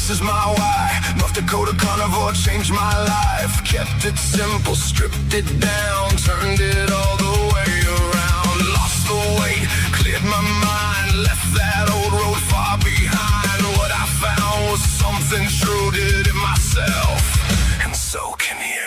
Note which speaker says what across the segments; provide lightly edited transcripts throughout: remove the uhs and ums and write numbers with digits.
Speaker 1: This is my why. North Dakota Carnivore changed my life. Kept it simple, stripped it down, turned it all the way around. Lost the weight, cleared my mind, left that old road far behind. What I found was something true, did it myself, and so can you.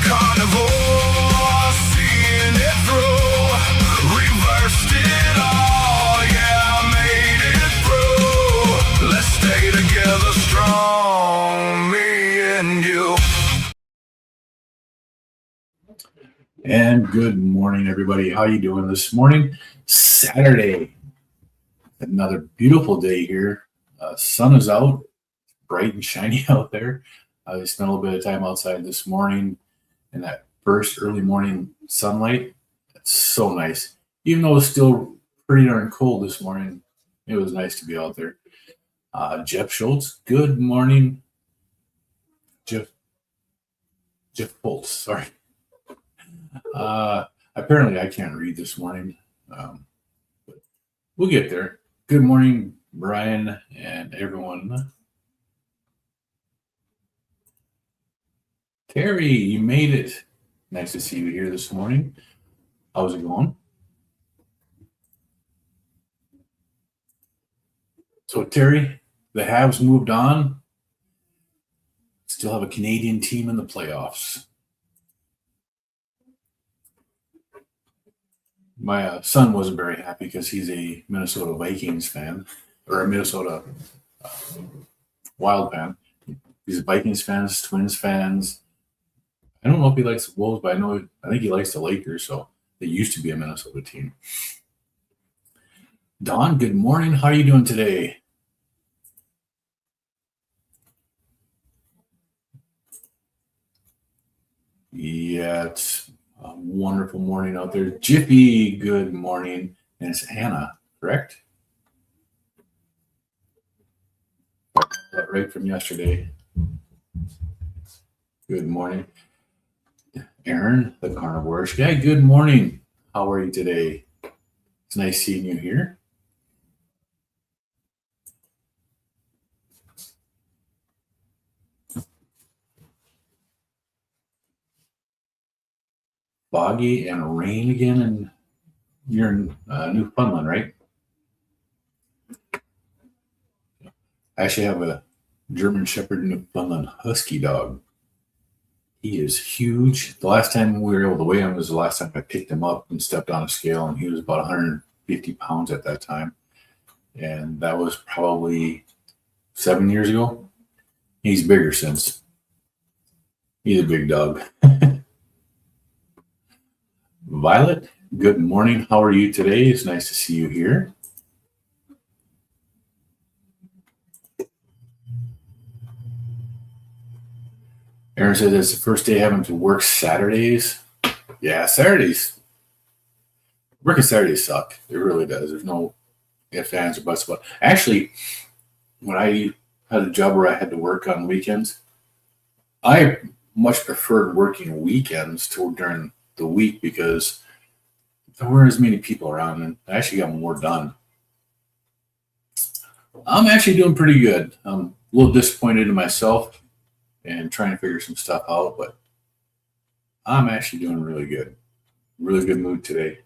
Speaker 1: Carnivore, seeing it through, reversed it all, yeah, I made it through. Let's stay together strong, me and you.
Speaker 2: And good morning, everybody. How you doing this morning? Saturday, another beautiful day here. Sun is out, bright and shiny out there. I spent a little bit of time outside this morning. And that first early morning sunlight, it's so nice. Even though it's still pretty darn cold this morning, it was nice to be out there. Jeff Schultz, good morning. Jeff Schultz, sorry. Apparently I can't read this morning, but we'll get there. Good morning, Brian and everyone. Terry, you made it. Nice to see you here this morning. How's it going? So, Terry, the Habs moved on. Still have a Canadian team in the playoffs. My son wasn't very happy because he's a Minnesota Vikings fan, or a Minnesota Wild fan. He's a Vikings fan, Twins fans. I don't know if he likes the Wolves, but I think he likes the Lakers, so they used to be a Minnesota team. Don, good morning. How are you doing today? Yeah, it's a wonderful morning out there. Jiffy, good morning. And it's Anna, correct? That right from yesterday. Good morning. Aaron, the carnivore guy, good morning. How are you today? It's nice seeing you here. Foggy and rain again, and you're in Newfoundland, right? I actually have a German Shepherd Newfoundland Husky dog. He is huge. The last time we were able to weigh him was the last time I picked him up and stepped on a scale, and he was about 150 pounds at that time. And that was probably 7 years ago. He's bigger since. He's a big dog. Violet, good morning. How are you today? It's nice to see you here. Aaron says it's the first day having to work Saturdays. Yeah, Saturdays. Working Saturdays suck. It really does. There's no ifs, ands, or buts about it. Actually, when I had a job where I had to work on weekends, I much preferred working weekends during the week because there weren't as many people around and I actually got more done. I'm actually doing pretty good. I'm a little disappointed in myself and trying to figure some stuff out, but I'm actually doing really good. Really good mood today.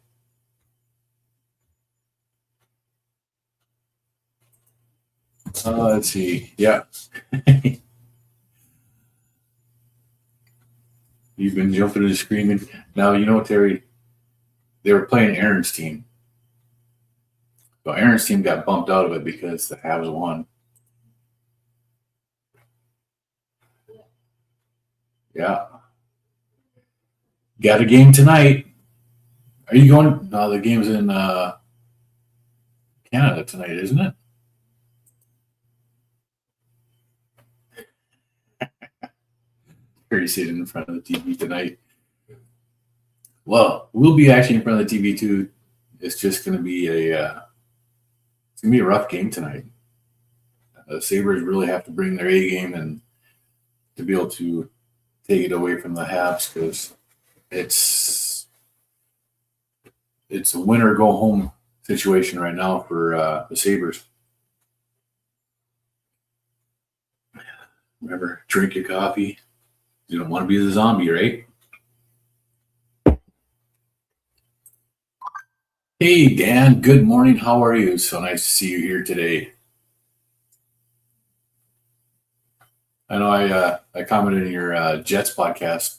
Speaker 2: Let's see. Yeah. You've been jumping and screaming. Now, you know, Terry, they were playing Aaron's team. So Aaron's team got bumped out of it because the Habs won. Yeah. Got a game tonight. Are you going? No, the game's in Canada tonight, isn't it? Or you sitting in front of the TV tonight. Well, we'll be actually in front of the TV too. It's just going to be a rough game tonight. The Sabres really have to bring their A game and to be able to take it away from the Habs, because it's a win or go home situation right now for the Sabres. Remember, drink your coffee. You don't want to be the zombie, right? Hey, Dan. Good morning. How are you? So nice to see you here today. I know I commented in your Jets podcast.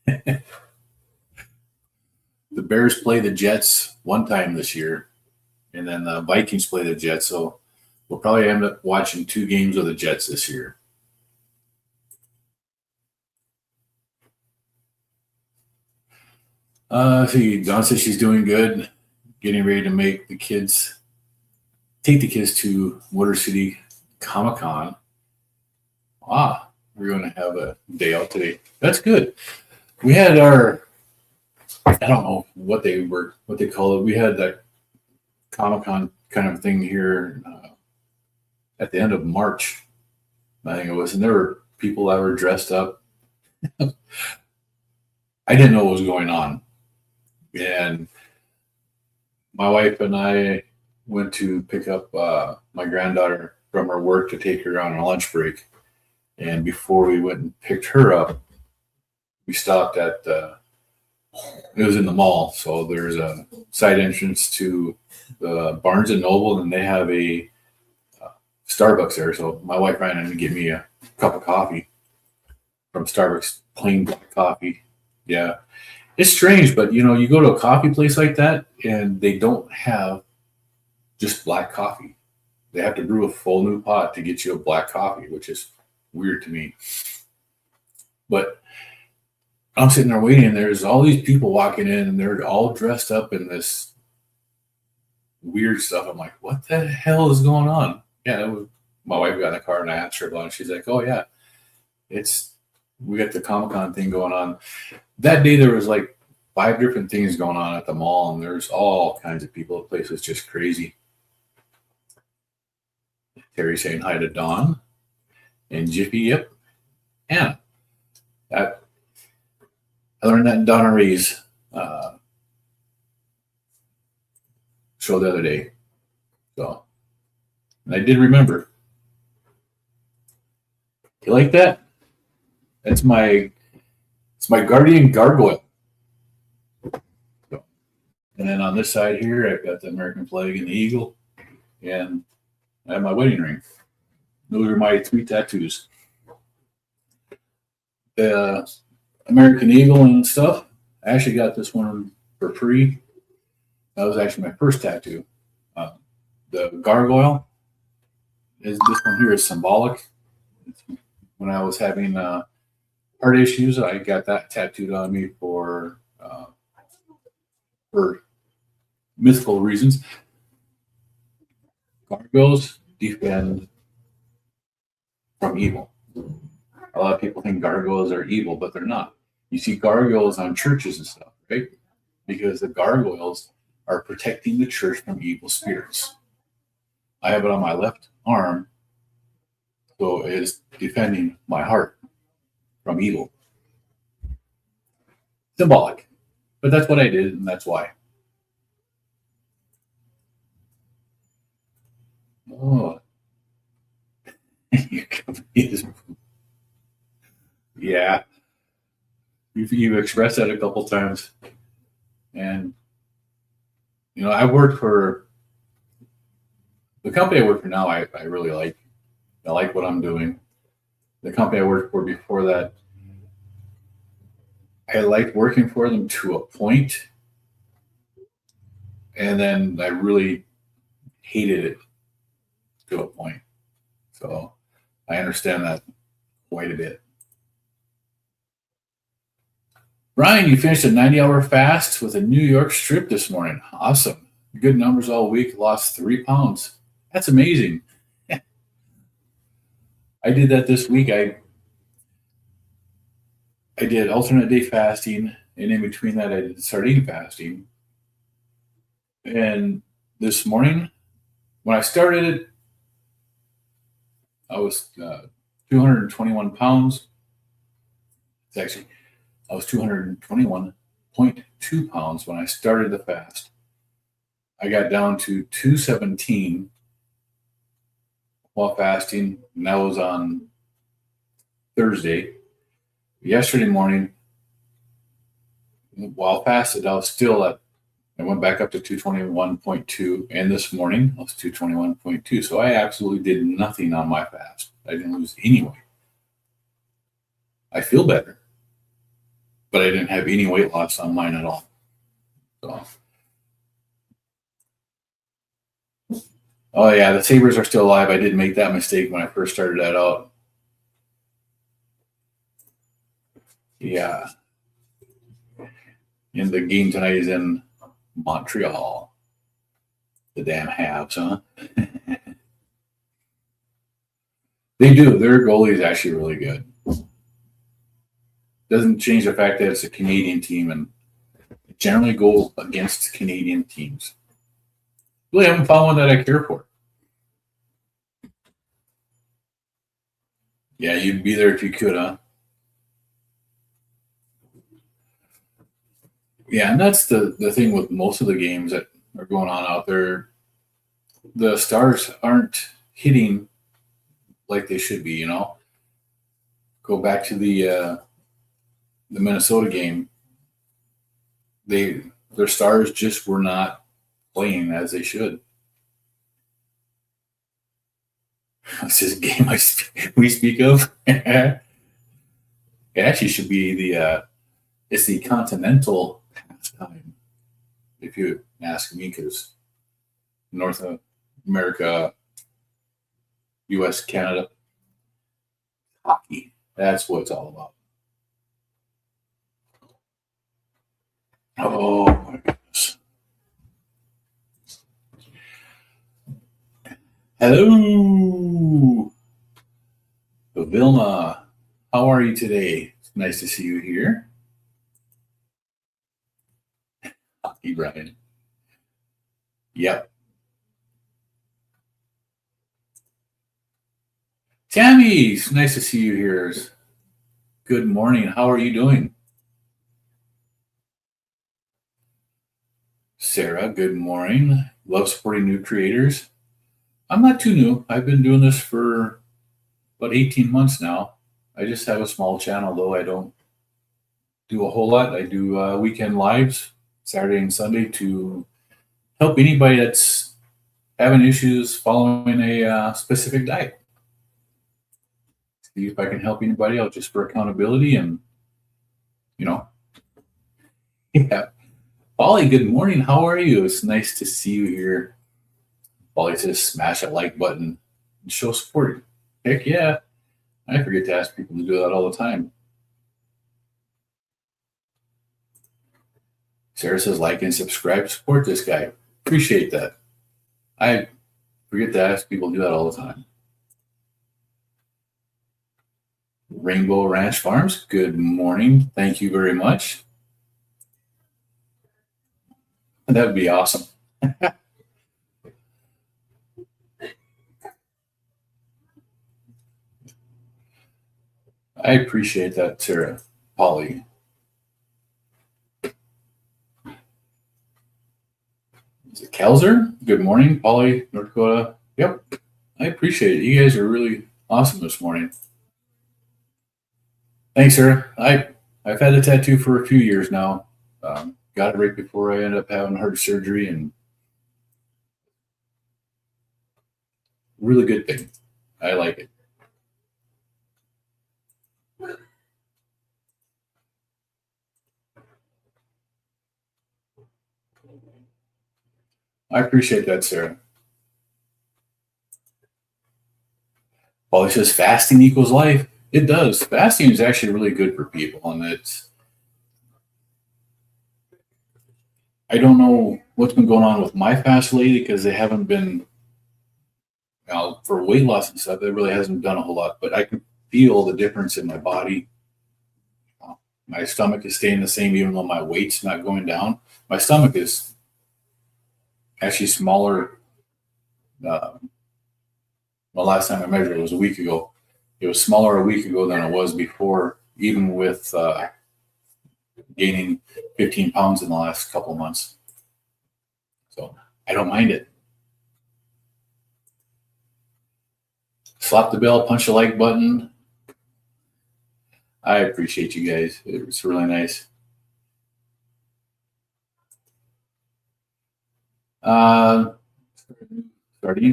Speaker 2: The Bears play the Jets one time this year, and then the Vikings play the Jets. So we'll probably end up watching 2 games of the Jets this year. See, Dawn says she's doing good, getting ready to take the kids to Motor City Comic-Con. We're going to have a day out today. That's good. We had I don't know what they call it. We had that Comic-Con kind of thing here at the end of March, I think it was, and there were people that were dressed up. I didn't know what was going on. And my wife and I went to pick up my granddaughter from her work to take her on a lunch break. And before we went and picked her up, we stopped at, it was in the mall. So there's a side entrance to the Barnes and Noble, and they have a Starbucks there. So my wife ran in to get me a cup of coffee from Starbucks, plain black coffee. Yeah. It's strange, but you go to a coffee place like that and they don't have just black coffee. They have to brew a full new pot to get you a black coffee, which is weird to me. But I'm sitting there waiting, and there's all these people walking in, and they're all dressed up in this weird stuff. I'm like, what the hell is going on? Yeah, my wife got in the car and I asked her about it. She's like, oh yeah, we got the Comic-Con thing going on. That day there was like 5 different things going on at the mall, and there's all kinds of people. The place was just crazy. Terry saying hi to Dawn and Jiffy. Yep. Anna. I learned that in Donna Ray's show the other day. So, and I did remember. You like that? It's my guardian gargoyle. So, and then on this side here, I've got the American flag and the eagle, and I have my wedding ring. Those are my 3 tattoos. The American eagle and stuff, I actually got this one for free. That was actually my first tattoo. The gargoyle, this one here is symbolic. When I was having heart issues, I got that tattooed on me for mythical reasons. Gargoyles defend from evil. A lot of people think gargoyles are evil, but they're not. You see gargoyles on churches and stuff, right? Because the gargoyles are protecting the church from evil spirits. I have it on my left arm, so it is defending my heart from evil. Symbolic. But that's what I did, and that's why. Oh. Yeah. You've expressed that a couple times. And, I worked for the company I work for now. I really like. I like what I'm doing. The company I worked for before that, I liked working for them to a point, and then I really hated it to a point. So I understand that quite a bit. Brian, you finished a 90-hour fast with a New York strip this morning. Awesome. Good numbers all week. Lost 3 pounds. That's amazing. I did that this week. I did alternate day fasting, and in between that, I did sardine fasting. And this morning, when I started it, I was 221 pounds. I was 221.2 pounds when I started the fast. I got down to 217 while fasting, and that was on Thursday. Yesterday morning, while fasted, I went back up to 221.2, and this morning I was 221.2. So I absolutely did nothing on my fast. I didn't lose any weight. I feel better, but I didn't have any weight loss on mine at all. So, oh yeah, the sabers are still alive. I did make that mistake when I first started that out. Yeah. And the game tonight is in Montreal. The damn Habs, huh? They do. Their goalie is actually really good. Doesn't change the fact that it's a Canadian team and generally go against Canadian teams. Really haven't found one that I care for. Yeah, you'd be there if you could, huh? Yeah, and that's the thing with most of the games that are going on out there. The stars aren't hitting like they should be, Go back to the Minnesota game. Their stars just were not playing as they should. This is a game we speak of. It actually should be it's the continental pastime, if you ask me, because North America, U.S., Canada, hockey. That's what it's all about. Oh my goodness. Hello, Vilma. How are you today? It's nice to see you here. Hockey, Brian. Yep. Tammy, it's nice to see you here. Good morning. How are you doing? Sarah, good morning. Love supporting new creators. I'm not too new. I've been doing this for about 18 months now. I just have a small channel, though. I don't do a whole lot. I do weekend lives, Saturday and Sunday, to help anybody that's having issues following a specific diet. See if I can help anybody out just for accountability and, Yeah. Polly, good morning. How are you? It's nice to see you here. Polly says smash that like button and show support. Heck yeah. I forget to ask people to do that all the time. Sarah says like and subscribe. Support this guy. Appreciate that. I forget to ask people to do that all the time. Rainbow Ranch Farms, good morning. Thank you very much. That would be awesome. I appreciate that, Sarah. Polly. Is it Kelzer? Good morning, Polly, North Dakota. Yep, I appreciate it. You guys are really awesome this morning. Thanks, Sarah. I've had a tattoo for a few years now. Got it right before I ended up having heart surgery, and really good thing. I like it. I appreciate that, Sarah. Polly says fasting equals life. It does. Fasting is actually really good for people, and I don't know what's been going on with my fast lately because they haven't been, for weight loss and stuff. It really hasn't done a whole lot, but I can feel the difference in my body. My stomach is staying the same even though my weight's not going down. My stomach is actually smaller. The last time I measured it was a week ago. It was smaller a week ago than it was before, even with gaining 15 pounds in the last couple of months. So I don't mind it. Slap the bell, punch the like button. I appreciate you guys. It's really nice. Sardine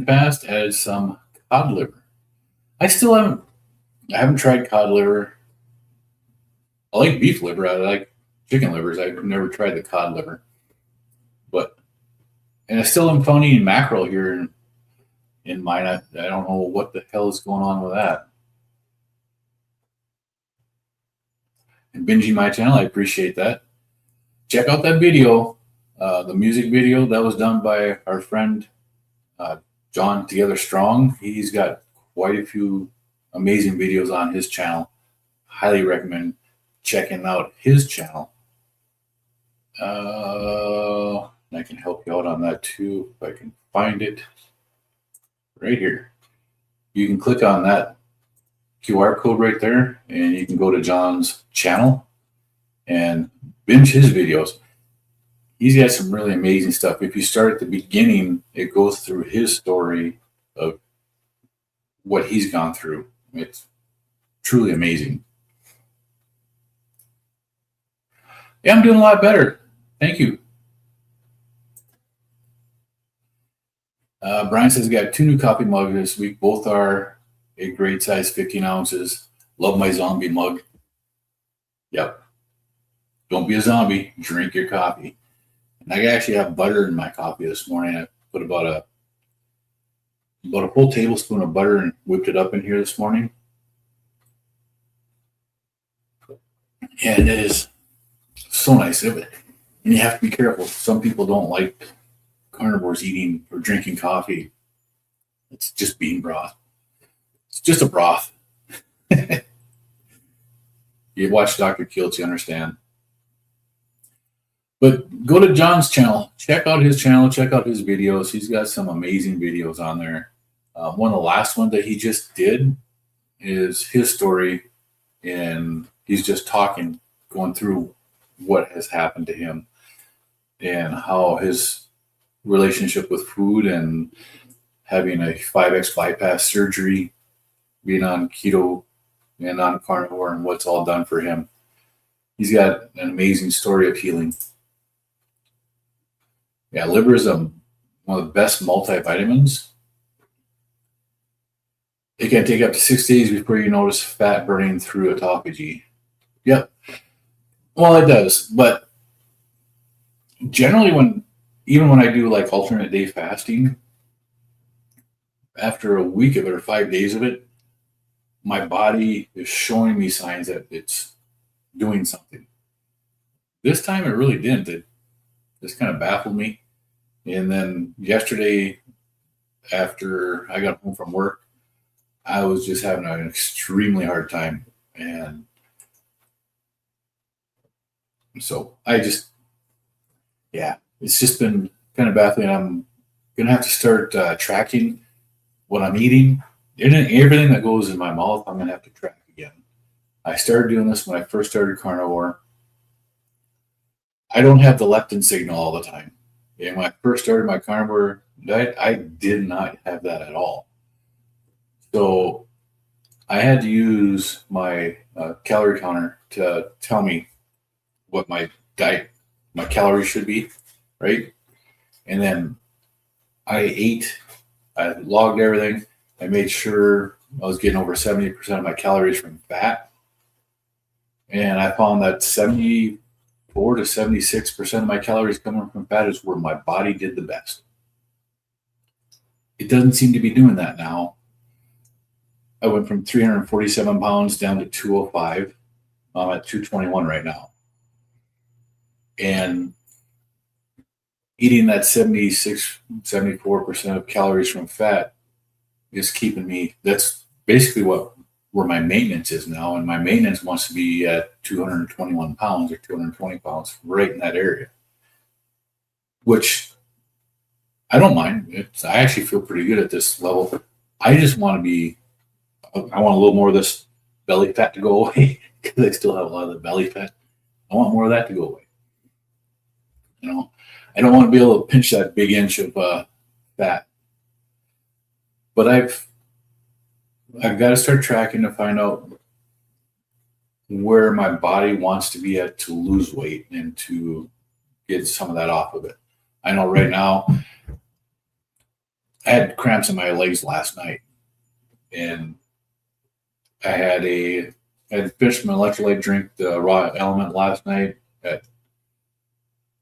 Speaker 2: fast, added some cod liver. I haven't tried cod liver. I like beef liver. I like chicken livers. I've never tried the cod liver. And I still am phoning mackerel here in mine. I don't know what the hell is going on with that. And binging my channel, I appreciate that. Check out that video, the music video that was done by our friend John Together Strong. He's got quite a few amazing videos on his channel. Highly recommend checking out his channel. I can help you out on that too if I can find it right here. You can click on that QR code right there and you can go to John's channel and binge his videos. He's got some really amazing stuff. If you start at the beginning, it goes through his story of what he's gone through. It's truly amazing. Yeah, I'm doing a lot better. Thank you. Brian says, got 2 new coffee mugs this week. Both are a great size, 15 ounces. Love my zombie mug. Yep. Don't be a zombie. Drink your coffee. And I actually have butter in my coffee this morning. I put about a full tablespoon of butter and whipped it up in here this morning. And it is so nice. And you have to be careful. Some people don't like carnivores eating or drinking coffee. It's just bean broth. It's just a broth. You watch Dr. Kiltz, you understand. But go to John's channel. Check out his channel. Check out his videos. He's got some amazing videos on there. One of the last ones that he just did is his story. And he's just going through what has happened to him and how his relationship with food and having a 5X bypass surgery, being on keto and on carnivore, and what's all done for him. He's got an amazing story of healing. Yeah, liver is one of the best multivitamins. It can take up to 6 days before you notice fat burning through autophagy. Yep. Well, it does, but generally even when I do like alternate day fasting, after a week of it or 5 days of it, my body is showing me signs that it's doing something. This time it really didn't. It just kind of baffled me. And then yesterday, after I got home from work, I was just having an extremely hard time. And so it's just been kind of baffling. I'm going to have to start tracking what I'm eating. Everything that goes in my mouth, I'm going to have to track again. I started doing this when I first started carnivore. I don't have the leptin signal all the time. And when I first started my carnivore diet, I did not have that at all. So I had to use my calorie counter to tell me what my calories should be, right? And then I logged everything. I made sure I was getting over 70% of my calories from fat. And I found that 74 to 76% of my calories coming from fat is where my body did the best. It doesn't seem to be doing that now. I went from 347 pounds down to 205. I'm at 221 right now. And eating that 74% of calories from fat is keeping me, that's basically where my maintenance is now. And my maintenance wants to be at 221 pounds or 220 pounds, right in that area, which I don't mind. I actually feel pretty good at this level. I just want I want a little more of this belly fat to go away because I still have a lot of the belly fat. I want more of that to go away. I don't want to be able to pinch that big inch of fat. But I've got to start tracking to find out where my body wants to be at to lose weight and to get some of that off of it. I know right now I had cramps in my legs last night, and I had finished my electrolyte drink, the raw element, last night it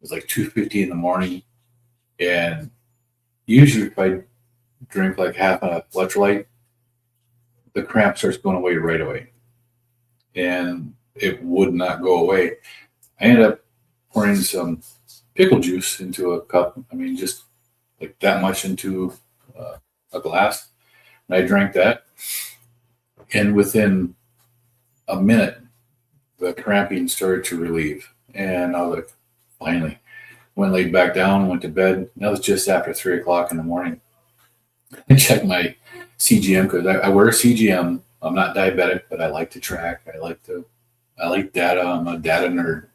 Speaker 2: was like 2:50 in the morning. And usually if I drink like half an electrolyte, the cramp starts going away right away. And it would not go away. I ended up pouring some pickle juice into a cup. I mean, just like that much into a glass. And I drank that. And within a minute, the cramping started to relieve. And I was like, finally. Went laid back down, went to bed. That was just after 3 o'clock in the morning. I checked my CGM because I wear a CGM. I'm not diabetic, but I like to track. I like data. I'm a data nerd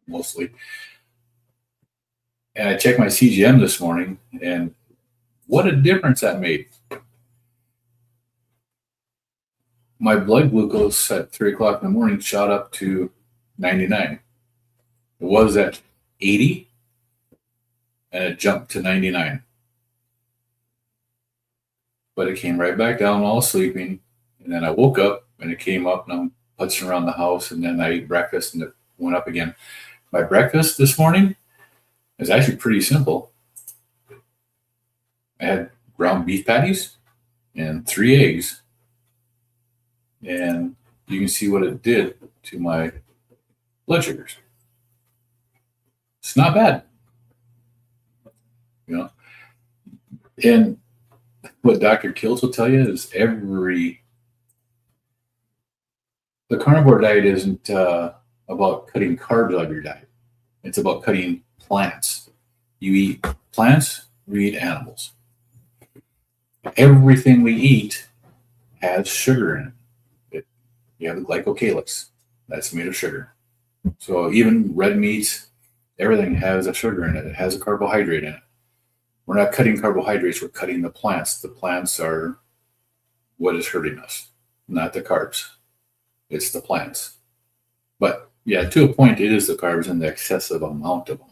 Speaker 2: mostly. And I checked my CGM this morning, and what a difference that made. My blood glucose at 3 o'clock in the morning shot up to 99. It was at 80, and it jumped to 99. But it came right back down while I was sleeping. And then I woke up, and it came up, and I'm putzing around the house, and then I ate breakfast, and it went up again. My breakfast this morning is actually pretty simple. I had ground beef patties and 3 eggs. And you can see what it did to my blood sugars. It's not bad. And what Dr. Kiltz will tell you is the carnivore diet isn't about cutting carbs out of your diet. It's about cutting plants. You eat plants, we eat animals. Everything we eat has sugar in it. You have the glycocalyx. That's made of sugar. So even red meats, everything has a sugar in it. It has a carbohydrate in it. We're not cutting carbohydrates, we're cutting the plants. The plants are what is hurting us, not the carbs. It's the plants. But yeah, to a point, it is the carbs and the excessive amount of them.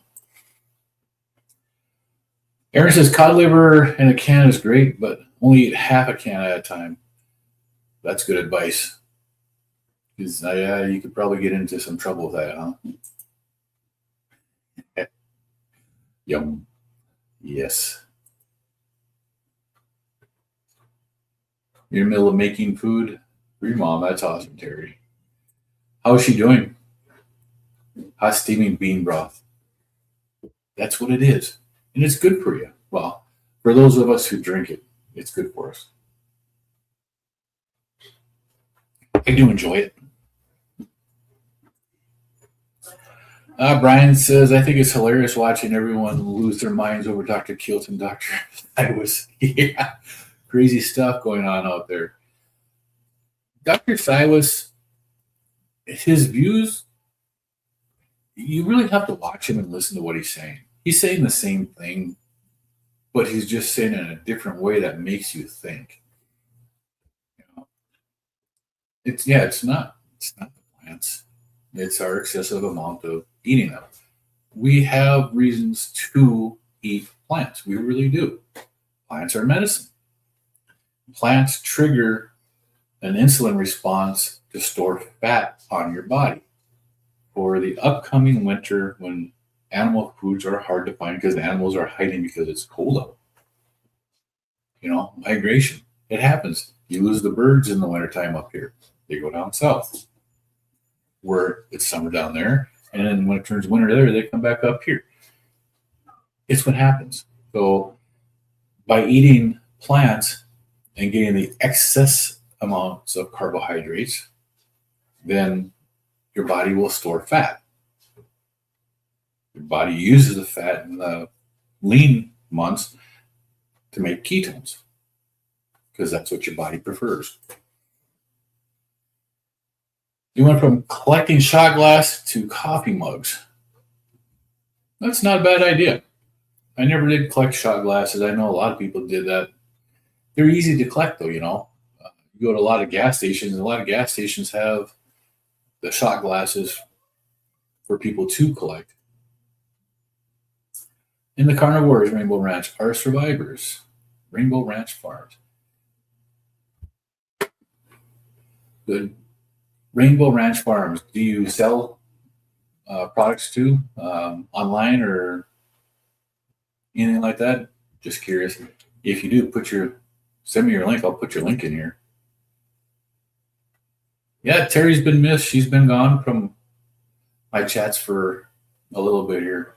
Speaker 2: Aaron says cod liver in a can is great, but only eat half a can at a time. That's good advice. Because you could probably get into some trouble with that, huh? Yum. Yes. You're in the middle of making food for your mom. That's awesome, Terry. How's she doing? Hot steaming bean broth. That's what it is. And it's good for you. Well, for those of us who drink it, it's good for us. I do enjoy it. Brian says, I think it's hilarious watching everyone lose their minds over Dr. Kiltz and Dr. Siwas. Yeah, crazy stuff going on out there. Dr. Siwas, his views, you really have to watch him and listen to what he's saying. He's saying the same thing, but he's just saying it in a different way that makes you think. It's not the plants. It's our excessive amount of eating them. We have reasons to eat plants. We really do. Plants are medicine. Plants trigger an insulin response to store fat on your body for the upcoming winter when animal foods are hard to find because the animals are hiding because it's cold out. Migration. It happens. You lose the birds in the wintertime up here. They go down south where it's summer down there. And then when it turns winter there, they come back up here. It's what happens. So by eating plants and getting the excess amounts of carbohydrates, then your body will store fat. Your body uses the fat in the lean months to make ketones because that's what your body prefers. You went from collecting shot glass to coffee mugs. That's not a bad idea. I never did collect shot glasses. I know a lot of people did that. They're easy to collect, though, you know. You go to a lot of gas stations, and a lot of gas stations have the shot glasses for people to collect. In the carnivores, Rainbow Ranch are survivors. Rainbow Ranch Farms. Good. Rainbow Ranch Farms. Do you sell products too online or anything like that? Just curious. If you do, send me your link. I'll put your link in here. Yeah, Terry's been missed. She's been gone from my chats for a little bit here.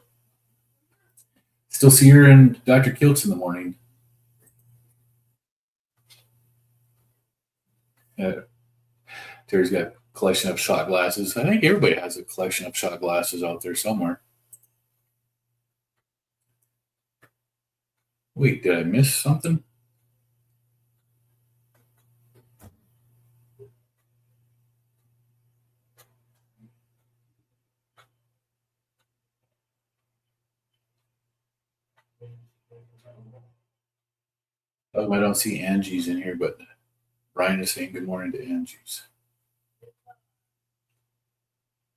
Speaker 2: Still see her and Dr. Kiltz in the morning. Terry's got a collection of shot glasses. I think everybody has a collection of shot glasses out there somewhere. Wait, did I miss something? I don't see Angie's in here, but Brian is saying good morning to Angie's.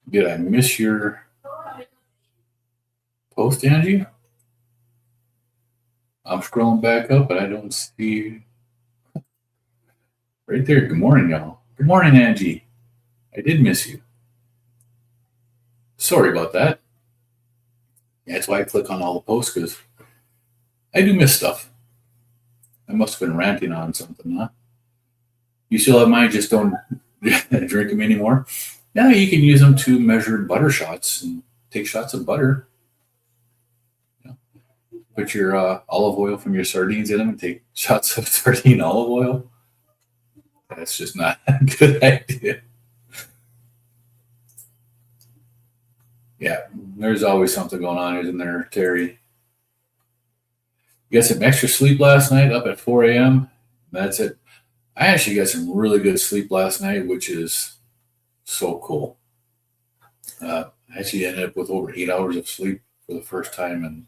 Speaker 2: Did I miss your post, Angie? I'm scrolling back up, but I don't see right there. Good morning, y'all. Good morning, Angie. I did miss you. Sorry about that. That's why I click on all the posts, because I do miss stuff. I must have been ranting on something, huh? You still have mine, just don't drink them anymore. Yeah, you can use them to measure butter shots and take shots of butter. You know, put your olive oil from your sardines in them and take shots of sardine olive oil. That's just not a good idea. Yeah, there's always something going on, isn't there, Terry? You got some extra sleep last night, up at 4 a.m. That's it. I actually got some really good sleep last night, which is so cool. I actually ended up with over 8 hours of sleep for the first time in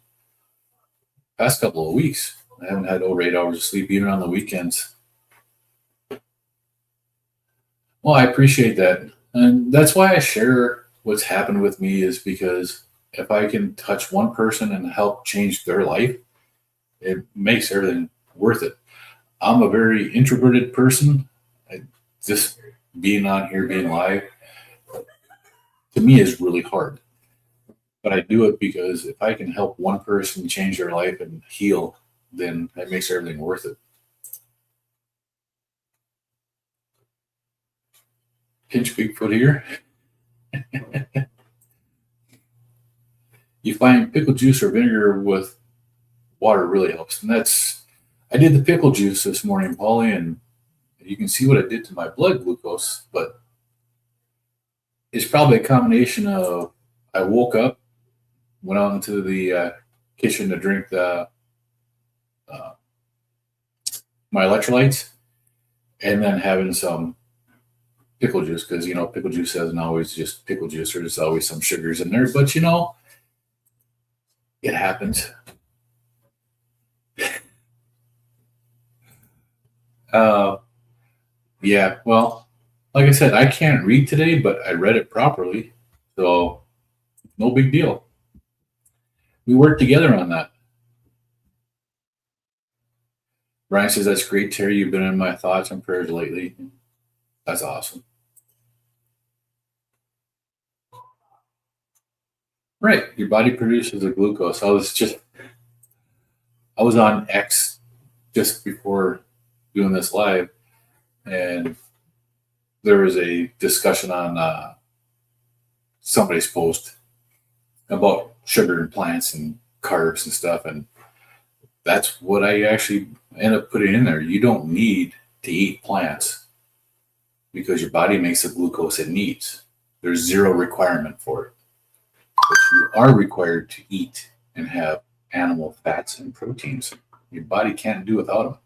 Speaker 2: the past couple of weeks. I haven't had over 8 hours of sleep, even on the weekends. Well, I appreciate that. And that's why I share what's happened with me, is because if I can touch one person and help change their life, it makes everything worth it. I'm a very introverted person. Just being on here, being live, to me is really hard. But I do it because if I can help one person change their life and heal, then that makes everything worth it. Pinch Bigfoot here. You find pickle juice or vinegar with water really helps. And I did the pickle juice this morning, Polly, and you can see what it did to my blood glucose, but it's probably a combination of I woke up, went out into the kitchen to drink my electrolytes, and then having some pickle juice, because, you know, pickle juice isn't always just pickle juice. There's always some sugars in there, but, you know, it happens. Yeah, well, like I said, I can't read today, but I read it properly, so no big deal. We worked together on that. Brian says, that's great, Terry. You've been in my thoughts and prayers lately. That's awesome. Right, your body produces the glucose. I was on X just before doing this live, and there was a discussion on somebody's post about sugar and plants and carbs and stuff. And that's what I actually end up putting in there. You don't need to eat plants because your body makes the glucose it needs. There's zero requirement for it. But you are required to eat and have animal fats and proteins. Your body can't do without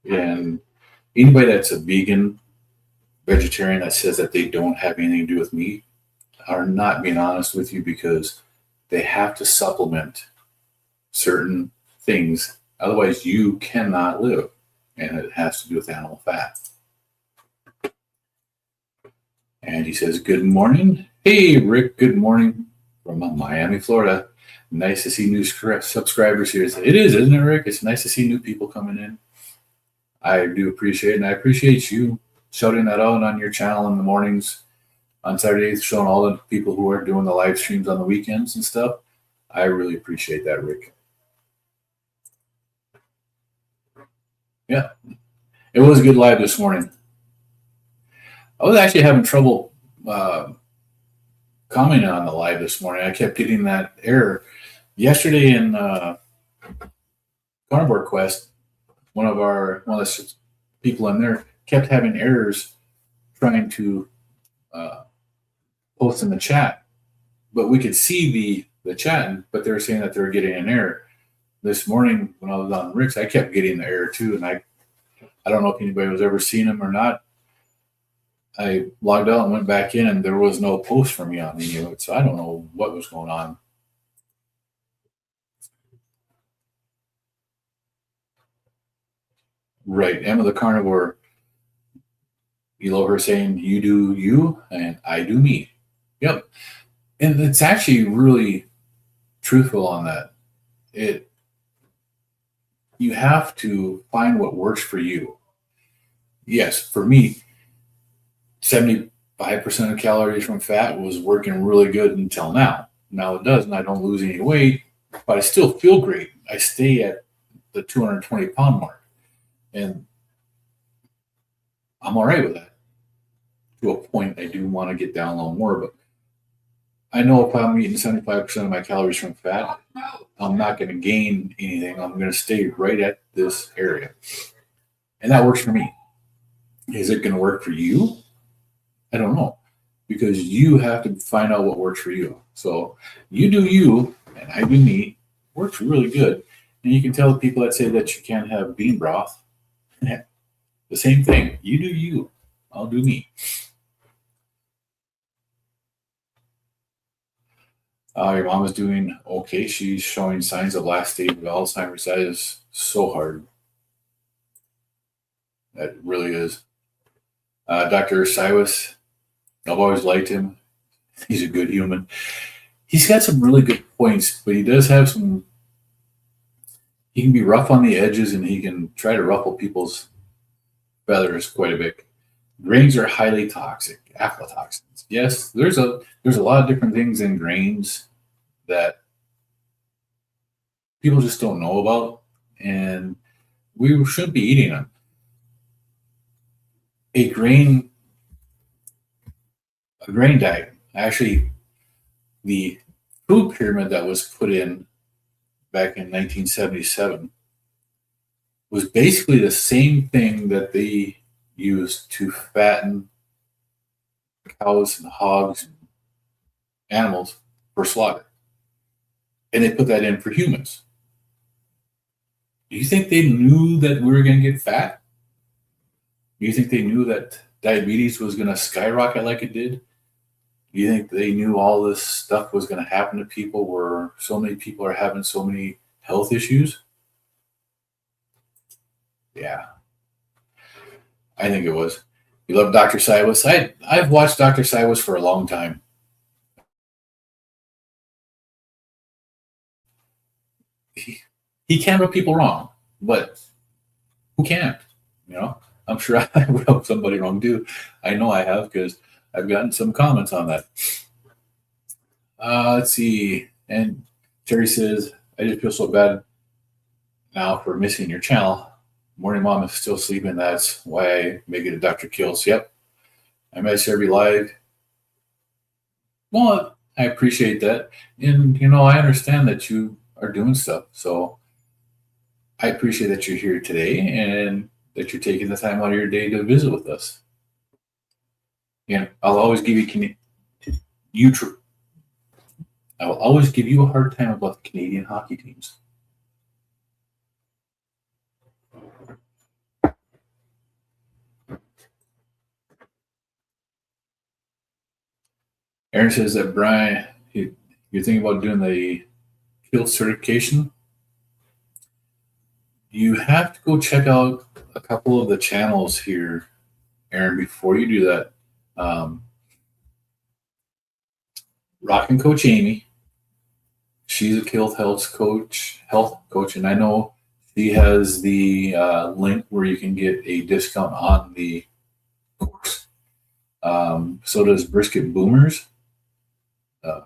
Speaker 2: them. And anybody that's a vegan, vegetarian that says that they don't have anything to do with meat are not being honest with you, because they have to supplement certain things. Otherwise, you cannot live. And it has to do with animal fat. And he says, good morning. Hey, Rick, good morning from Miami, Florida. Nice to see new subscribers here. It is, isn't it, Rick? It's nice to see new people coming in. I do appreciate it, and I appreciate you shouting that out on your channel in the mornings, on Saturdays, showing all the people who are doing the live streams on the weekends and stuff. I really appreciate that, Rick. Yeah, it was a good live this morning. I was actually having trouble commenting on the live this morning. I kept getting that error. Yesterday in Carnivore Quest, one of the people in there kept having errors trying to post in the chat, but we could see the chat, but they were saying that they were getting an error. This morning when I was on Rick's, I kept getting the error too, and I don't know if anybody was ever seen him or not. I logged out and went back in, and there was no post for me on any of it, so I don't know what was going on. Right, Emma the Carnivore, you love her saying, you do you, and I do me. Yep. And it's actually really truthful on that. You have to find what works for you. Yes, for me, 75% of calories from fat was working really good until now. Now it doesn't. I don't lose any weight, but I still feel great. I stay at the 220 pound mark, and I'm all right with that. To a point, I do want to get down a little more, but I know if I'm eating 75% of my calories from fat, I'm not going to gain anything. I'm going to stay right at this area. And that works for me. Is it going to work for you? I don't know, because you have to find out what works for you. So you do you, and I do me. Works really good. And you can tell the people that say that you can't have bean broth, the same thing. You do you, I'll do me. Your mom is doing okay. She's showing signs of last stage of Alzheimer's. That is so hard. That really is. Dr. Siwas, I've always liked him. He's a good human. He's got some really good points, but he does have some, he can be rough on the edges, and he can try to ruffle people's feathers quite a bit. Grains are highly toxic, aflatoxins. Yes, there's a lot of different things in grains that people just don't know about, and we shouldn't be eating them. A grain diet, actually, the food pyramid that was put in back in 1977 was basically the same thing that they used to fatten cows and hogs and animals for slaughter. And they put that in for humans. Do you think they knew that we were going to get fat? Do you think they knew that diabetes was going to skyrocket like it did? Do you think they knew all this stuff was going to happen to people, where so many people are having so many health issues? Yeah. I think it was. You love Dr. Siwas? I've watched Dr. Siwas for a long time. He can rub people wrong, but who can't? You know, I'm sure I rubbed somebody wrong too. I know I have, because I've gotten some comments on that. Let's see. And Terry says, I just feel so bad now for missing your channel. Morning Mom is still sleeping. That's why I make it a Dr. Kiltz. Yep. I miss every live. Well, I appreciate that. And, you know, I understand that you are doing stuff. So I appreciate that you're here today and that you're taking the time out of your day to visit with us. And I'll always give I will always give you a hard time about the Canadian hockey teams. Aaron says that Brian, you're thinking about doing the Kiltz certification. You have to go check out a couple of the channels here, Aaron, before you do that. Rockin' Coach Amy, she's a Kiltz health coach, and I know she has the link where you can get a discount on the course. So does Brisket Boomers.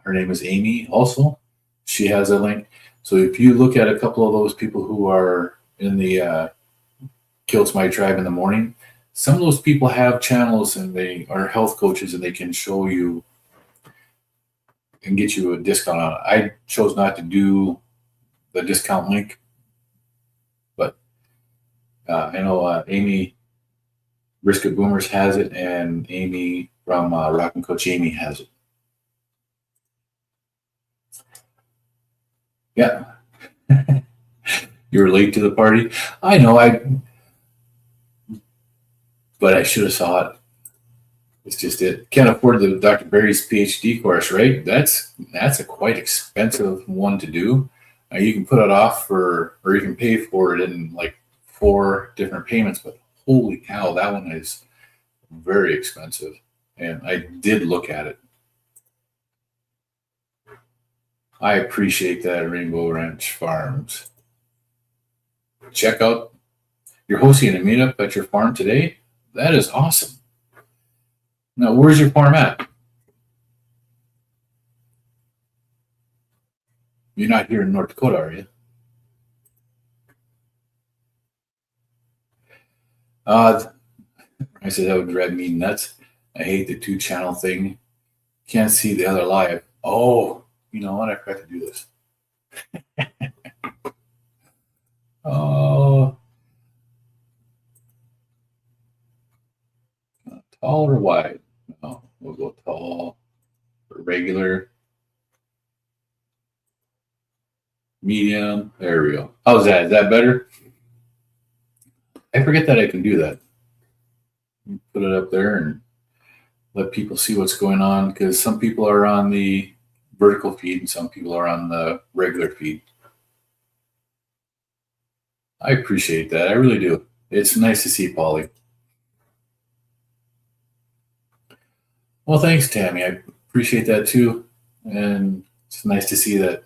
Speaker 2: Her name is Amy also. She has a link. So if you look at a couple of those people who are in the Kiltz My Tribe in the morning, some of those people have channels and they are health coaches and they can show you and get you a discount on it. I chose not to do the discount link, but I know Amy Brisket Boomers has it, and Amy from Rockin' Coach Amy has it. Yeah. You were late to the party. I know, but I should have saw it. It's just it. Can't afford the Dr. Barry's PhD course, right? That's a quite expensive one to do. You can put it off or you can pay for it in like 4 different payments, but holy cow, that one is very expensive. And I did look at it. I appreciate that, Rainbow Ranch Farms. Check out, you're hosting a meetup at your farm today? That is awesome. Now, where's your farm at? You're not here in North Dakota, are you? I said that would drive me nuts. I hate the 2-channel thing. Can't see the other live. Oh, you know what? I forgot to do this. Oh, tall or wide? No, we'll go tall or regular. Medium. There we go. How's that? Is that better? I forget that I can do that. Put it up there and let people see what's going on, because some people are on the vertical feed and some people are on the regular feed. I appreciate that. I really do. It's nice to see Polly. Well, thanks, Tammy. I appreciate that too. And it's nice to see that.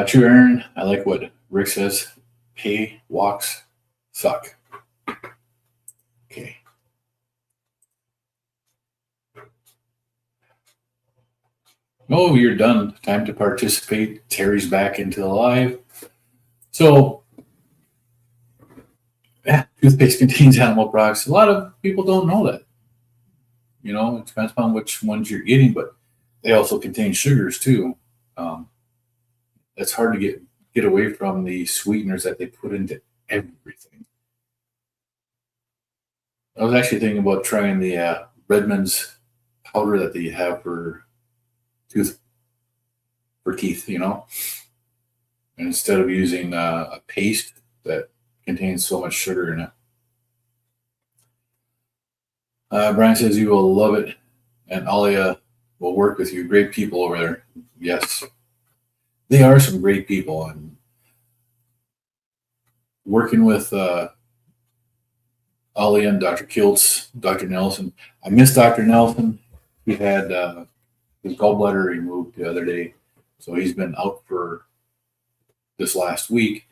Speaker 2: True, Aaron. I like what Rick says. Pay walks suck. Okay. Oh, you're done. Time to participate. Terry's back into the live. So, yeah, toothpaste contains animal products. A lot of people don't know that. You know, it depends on which ones you're getting, but they also contain sugars too. It's hard to get away from the sweeteners that they put into everything. I was actually thinking about trying the Redmond's powder that they have for teeth, you know, and instead of using a paste that contains so much sugar in it. Brian says you will love it, and Alia will work with you. Great people over there. Yes, they are some great people, and working with Alia and Dr. Kiltz, Dr. Nelson. I miss Dr. Nelson. He had his gallbladder removed the other day, so he's been out for this last week.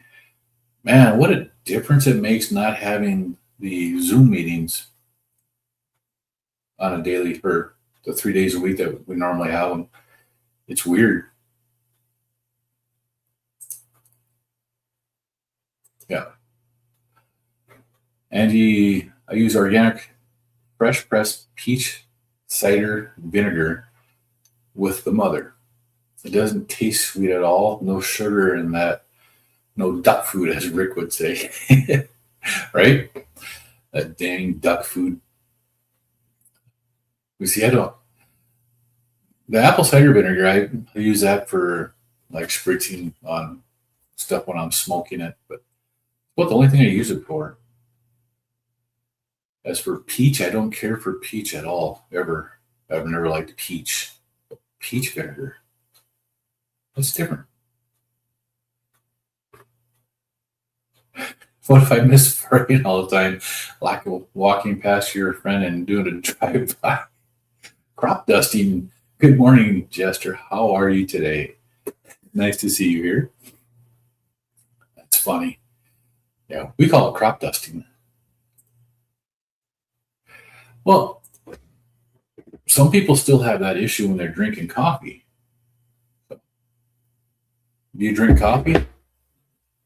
Speaker 2: Man, what a difference it makes not having the Zoom meetings on a daily for the 3 days a week that we normally have them. It's weird. Yeah. Angie I use organic fresh pressed peach cider vinegar with the mother. It doesn't taste sweet at all. No sugar in that. No duck food, as Rick would say. Right? That dang duck food. You see, the apple cider vinegar, I use that for like spritzing on stuff when I'm smoking it, but it's the only thing I use it for. As for peach, I don't care for peach at all, ever. I've never liked peach. Peach vinegar. That's different. What if I miss farting all the time? Like walking past your friend and doing a drive-by? Crop dusting. Good morning, Jester. How are you today? Nice to see you here. That's funny. Yeah, we call it crop dusting. Well, some people still have that issue when they're drinking coffee. Do you drink coffee?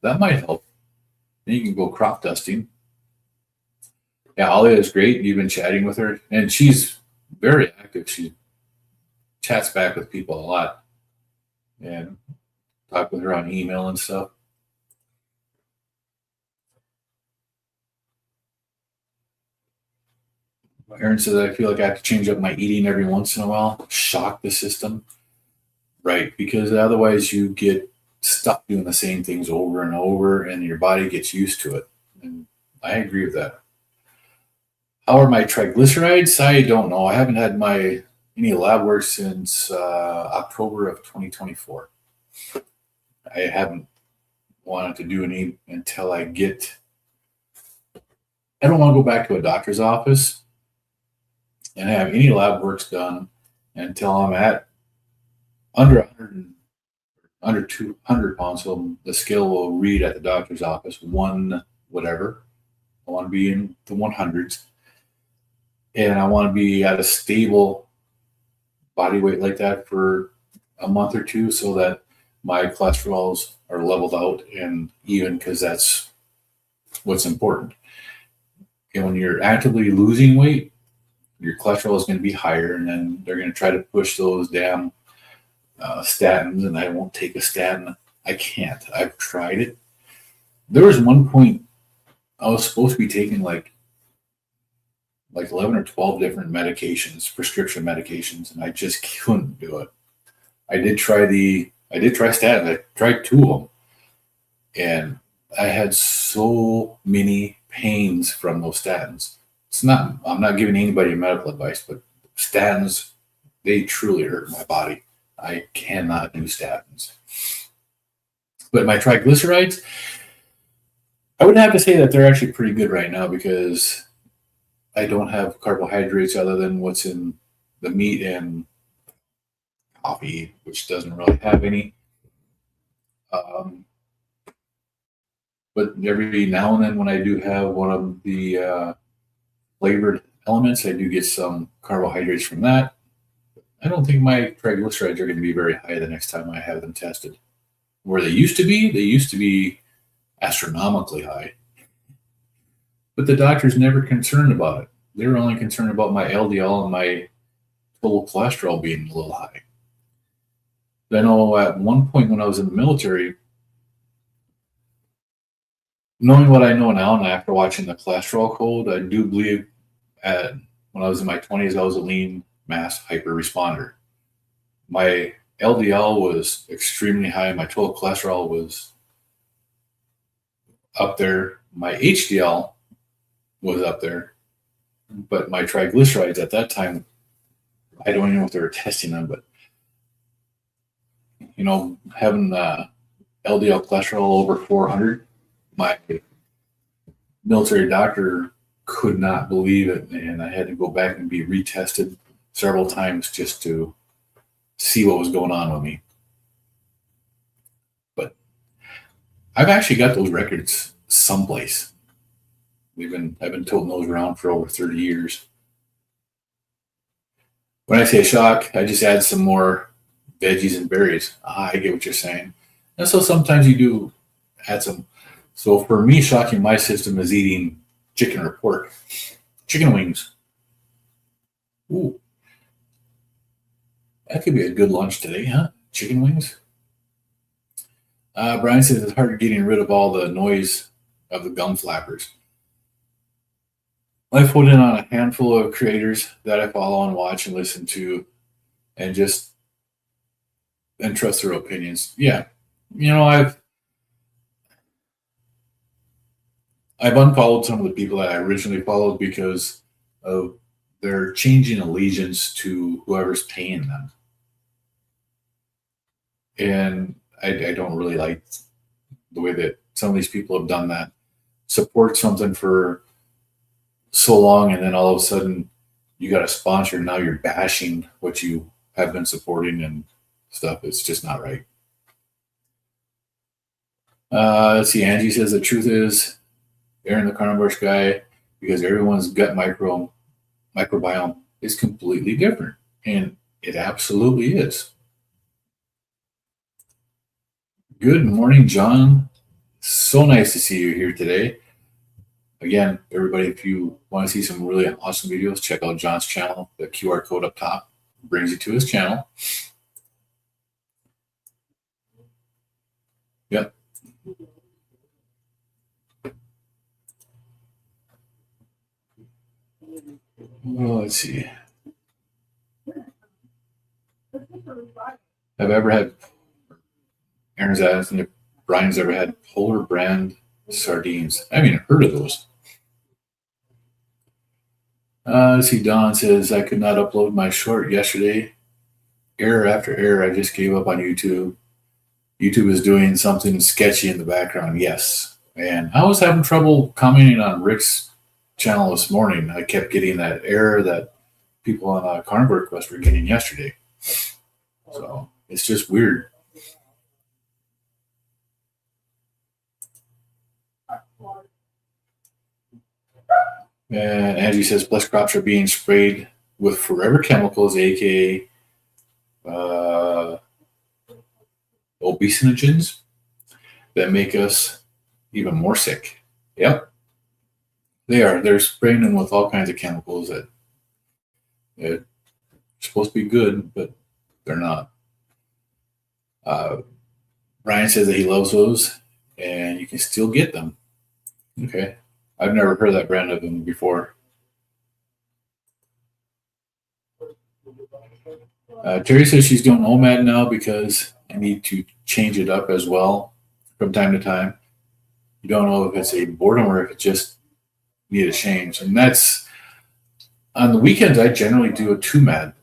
Speaker 2: That might help. Then you can go crop dusting. Yeah, Alia is great. You've been chatting with her, and she's very active. She chats back with people a lot, and talk with her on email and stuff. Aaron says, I feel like I have to change up my eating every once in a while, shock the system. Right, because otherwise you get stuck doing the same things over and over, and your body gets used to it. And I agree with that. How are my triglycerides? I don't know. I haven't had any lab work since October of 2024. I haven't wanted to do any until I don't want to go back to a doctor's office and have any lab works done until I'm at under 200 pounds. So the scale will read at the doctor's office, whatever. I want to be in the 100s. And I want to be at a stable body weight like that for a month or two so that my cholesterols are leveled out and even, because that's what's important. And when you're actively losing weight, your cholesterol is going to be higher, and then they're going to try to push those damn statins, and I won't take a statin. I can't. I've tried it. There was one point I was supposed to be taking like 11 or 12 different medications, prescription medications, and I just couldn't do it. I did try statins. I tried 2 of them, and I had so many pains from those statins. I'm not giving anybody medical advice, but statins, they truly hurt my body. I cannot do statins. But my triglycerides, I would have to say that they're actually pretty good right now because I don't have carbohydrates other than what's in the meat and coffee, which doesn't really have any. But every now and then when I do have one of the flavored elements, I do get some carbohydrates from that. I don't think my triglycerides are going to be very high the next time I have them tested. Where they used to be astronomically high. But the doctor's never concerned about it. They were only concerned about my LDL and my total cholesterol being a little high. I know at one point when I was in the military, knowing what I know now and after watching the cholesterol code, I do believe when I was in my 20s, I was a lean mass hyper responder. My LDL was extremely high. My total cholesterol was up there. My HDL was up there. But my triglycerides at that time, I don't even know if they were testing them, but having LDL cholesterol over 400, my military doctor could not believe it, and I had to go back and be retested several times just to see what was going on with me. But I've actually got those records someplace. I've been toting those around for over 30 years. When I say shock, I just add some more veggies and berries. I get what you're saying. And so sometimes you do add some. So for me, shocking my system is eating chicken or pork. Chicken wings. Ooh, that could be a good lunch today, huh? Chicken wings. Brian says it's hard getting rid of all the noise of the gum flappers. I've put in on a handful of creators that I follow and watch and listen to and trust their opinions. Yeah. I've unfollowed some of the people that I originally followed because of their changing allegiance to whoever's paying them. And I don't really like the way that some of these people have done that. Support something for so long, and then all of a sudden you got a sponsor, and now you're bashing what you have been supporting and stuff. It's just not right. Let's see. Angie says the truth is, Aaron the Carnivore guy, because everyone's gut microbiome is completely different, and it absolutely is. Good morning, John. So nice to see you here today. Again, everybody, if you want to see some really awesome videos, check out John's channel. The QR code up top brings you to his channel. Yep. Well, let's see. Have I ever had, Aaron's asking if Brian's ever had Polar brand sardines. I haven't even heard of those. Let's see. Don says, I could not upload my short yesterday. Error after error. I just gave up on YouTube. YouTube is doing something sketchy in the background. Yes. And I was having trouble commenting on Rick's channel this morning. I kept getting that error that people on Carnivore Quest were getting yesterday. So it's just weird. And Angie says, plus crops are being sprayed with forever chemicals, aka obesinogens, that make us even more sick. Yep. They are. They're spraying them with all kinds of chemicals that are supposed to be good, but they're not. Brian says that he loves those, and you can still get them. Okay. I've never heard that brand of them before. Terry says she's doing OMAD now because I need to change it up as well from time to time. You don't know if it's a boredom or if it just need a change. And that's on the weekends, I generally do a 2MAD.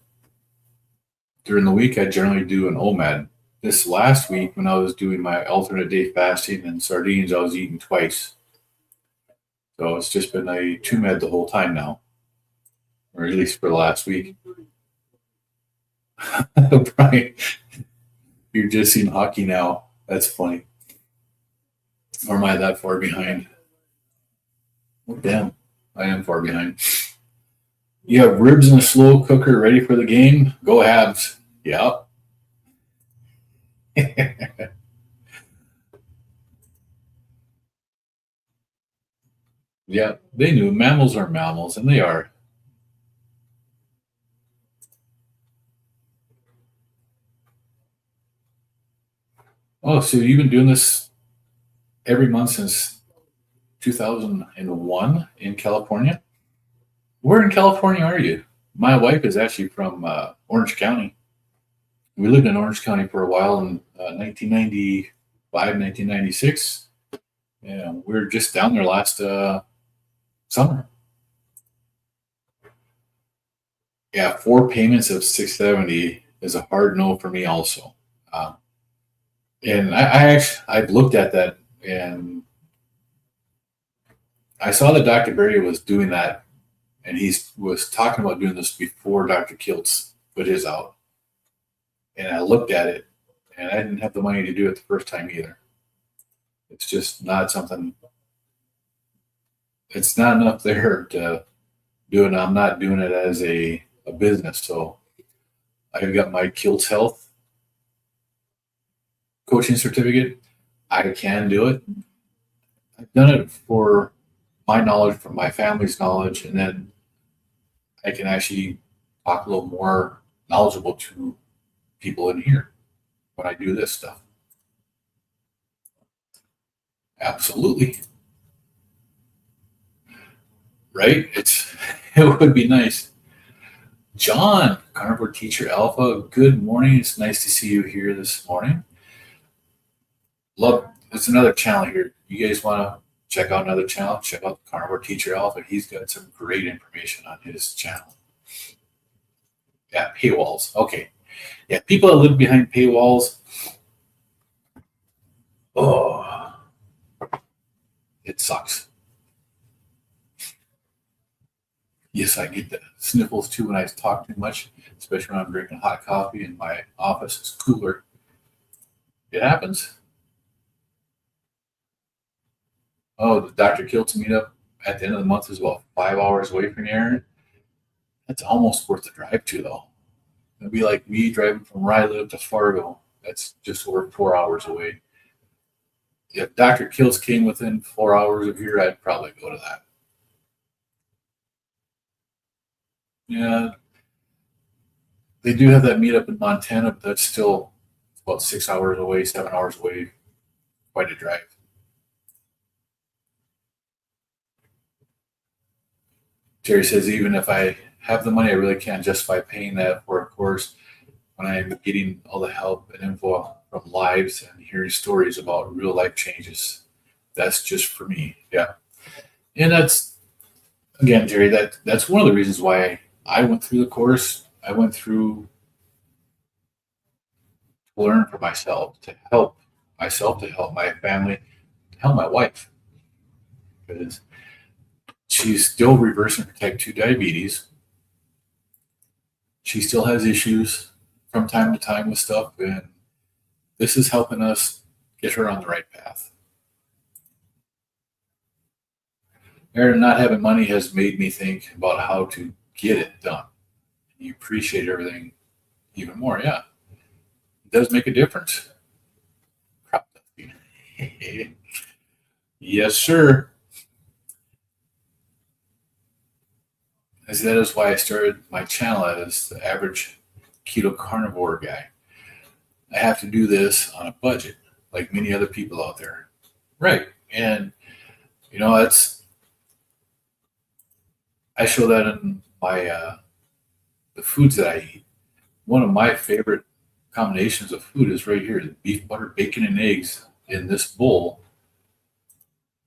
Speaker 2: During the week, I generally do an OMAD. This last week, when I was doing my alternate day fasting and sardines, I was eating twice. So it's just been a 2MAD the whole time now, or at least for the last week. Brian, you're just seeing hockey now. That's funny. Or am I that far behind? Oh, damn, I am far behind. You have ribs in a slow cooker ready for the game? Go Habs. Yep. Yeah, they knew mammals are mammals, and they are. Oh, so you've been doing this every month since 2001 in California? Where in California are you? My wife is actually from Orange County. We lived in Orange County for a while in 1995, 1996. Yeah, we were just down there last summer. Yeah, 4 payments of $670 is a hard no for me also. And I've looked at that, and I saw that Dr. Berry was doing that, and he was talking about doing this before Dr. Kiltz put his out. And I looked at it, and I didn't have the money to do it the first time either. It's just not something. It's not enough there to do it. I'm not doing it as a business. So I've got my Kiltz Health coaching certificate. I can do it. I've done it for my knowledge, for my family's knowledge, and then I can actually talk a little more knowledgeable to people in here when I do this stuff. Absolutely. Right? It would be nice. John, Carnivore Teacher Alpha, good morning. It's nice to see you here this morning. It's another channel here. You guys want to check out another channel? Check out Carnivore Teacher Alpha. He's got some great information on his channel. Yeah, paywalls. Okay. Yeah, people that live behind paywalls. Oh, it sucks. Yes, I get the sniffles too when I talk too much, especially when I'm drinking hot coffee and my office is cooler. It happens. Oh, the Dr. Kiltz meetup at the end of the month is about 5 hours away from Aaron. That's almost worth the drive to, though. It'd be like me driving from where I live to Fargo. That's just over 4 hours away. If Dr. Kiltz came within 4 hours of here, I'd probably go to that. Yeah, they do have that meetup in Montana, but that's still about 6 hours away, 7 hours away. Quite a drive. Terry says, even if I have the money, I really can't justify paying that for a course when I'm getting all the help and info from lives and hearing stories about real life changes. That's just for me. Yeah. And that's, again, Terry, that's one of the reasons why I went through the course. I went through to learn for myself, to help myself, to help my family, to help my wife. Because she's still reversing her type 2 diabetes. She still has issues from time to time with stuff, and this is helping us get her on the right path. Aaron, not having money has made me think about how to get it done. You appreciate everything even more. Yeah, it does make a difference. Yes, sir. As that is why I started my channel as the average keto carnivore guy. I have to do this on a budget, like many other people out there. Right. And, I show that in my, the foods that I eat. One of my favorite combinations of food is right here. The beef, butter, bacon, and eggs in this bowl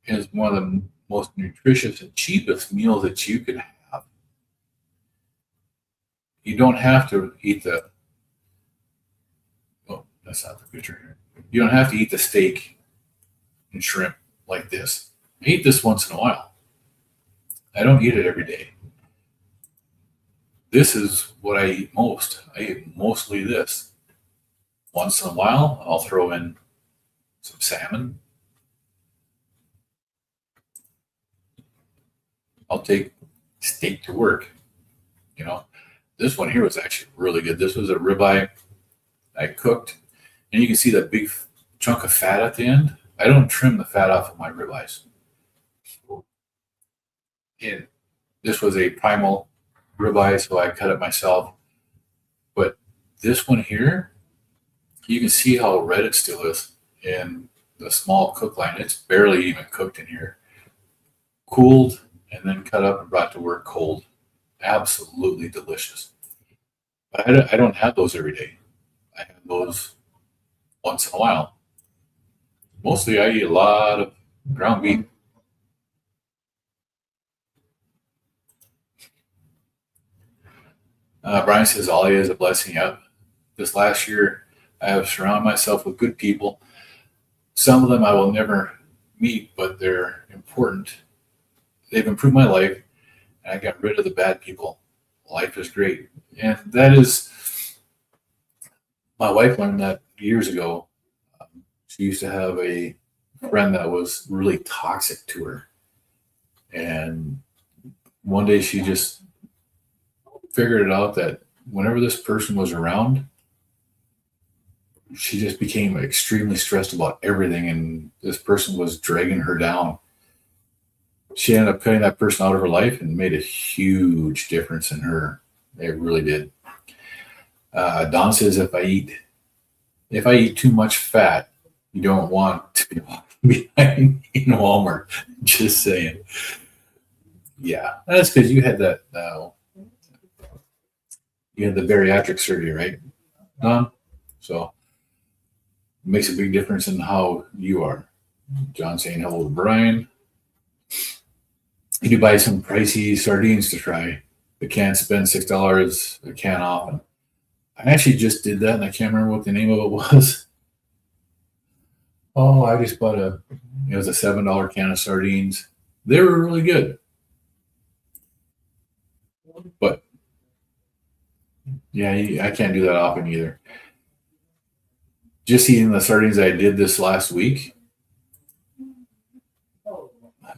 Speaker 2: is one of the most nutritious and cheapest meals that you can have. You don't have to eat that's not the picture here. You don't have to eat the steak and shrimp like this. I eat this once in a while. I don't eat it every day. This is what I eat most. I eat mostly this. Once in a while, I'll throw in some salmon. I'll take steak to work. This one here was actually really good. This was a ribeye I cooked, and you can see that big chunk of fat at the end. I don't trim the fat off of my ribeyes. And this was a primal ribeye, so I cut it myself. But this one here, you can see how red it still is in the small cook line. It's barely even cooked in here. Cooled and then cut up and brought to work cold. Absolutely delicious. But I don't have those every day. I have those once in a while. Mostly I eat a lot of ground beef. Brian says, Ollie is a blessing. Up this last year, I have surrounded myself with good people. Some of them I will never meet, but they're important. They've improved my life, and I got rid of the bad people. Life is great. And that is, my wife learned that years ago. She used to have a friend that was really toxic to her. And one day she just figured it out that whenever this person was around, she just became extremely stressed about everything. And this person was dragging her down. she ended up cutting that person out of her life and made a huge difference in her. It really did. Don says, if I eat too much fat, you don't want to be walking behind in Walmart. Just saying. Yeah, that's because you had that. You had the bariatric surgery, right, Don? So it makes a big difference in how you are. John saying hello to Brian. You do buy some pricey sardines to try. The can spend $6 a can off. And I actually just did that, and I can't remember what the name of it was. Oh, I just bought it was a $7 can of sardines. They were really good. But yeah, I can't do that often either. Just eating the sardines I did this last week.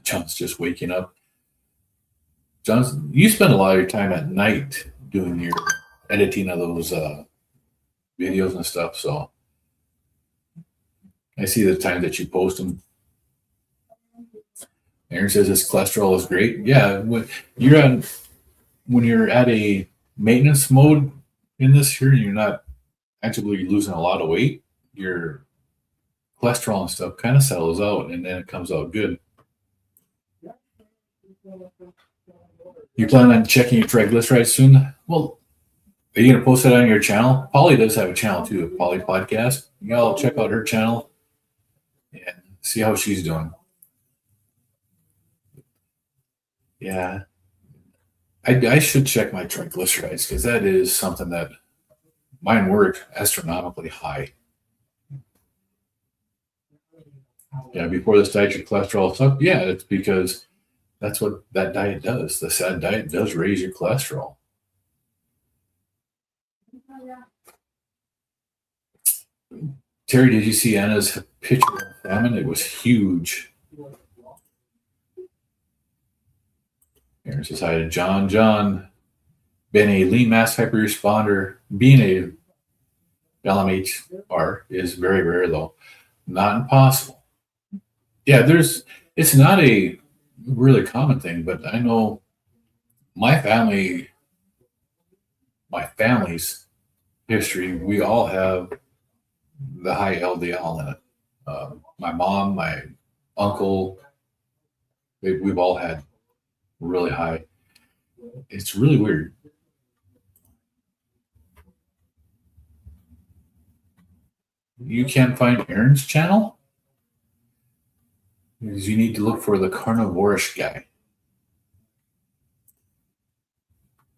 Speaker 2: John's just waking up. John, you spend a lot of your time at night doing your editing of those videos and stuff. So I see the time that you post them. Aaron says his cholesterol is great. Yeah, when you're at a maintenance mode in this here, you're not actively losing a lot of weight. Your cholesterol and stuff kind of settles out, and then it comes out good. You plan on checking your triglycerides soon? Well, are you going to post it on your channel? Polly does have a channel too, a Polly podcast. You all check out her channel and see how she's doing. Yeah. I should check my triglycerides because that is something that mine were astronomically high. Yeah, before this diet, your cholesterol stuff. Yeah, it's because that's what that diet does. The SAD diet does raise your cholesterol. Terry, did you see Anna's picture of salmon? It was huge. Aaron says hi to John. John, been a lean mass hyperresponder. Being a LMHR is very rare, though. Not impossible. Yeah, it's not a really common thing, but I know my family's history, we all have the high LDL in it. My mom, my uncle, we've all had really high. It's really weird. You can't find Aaron's channel? Because you need to look for the carnivore-ish guy.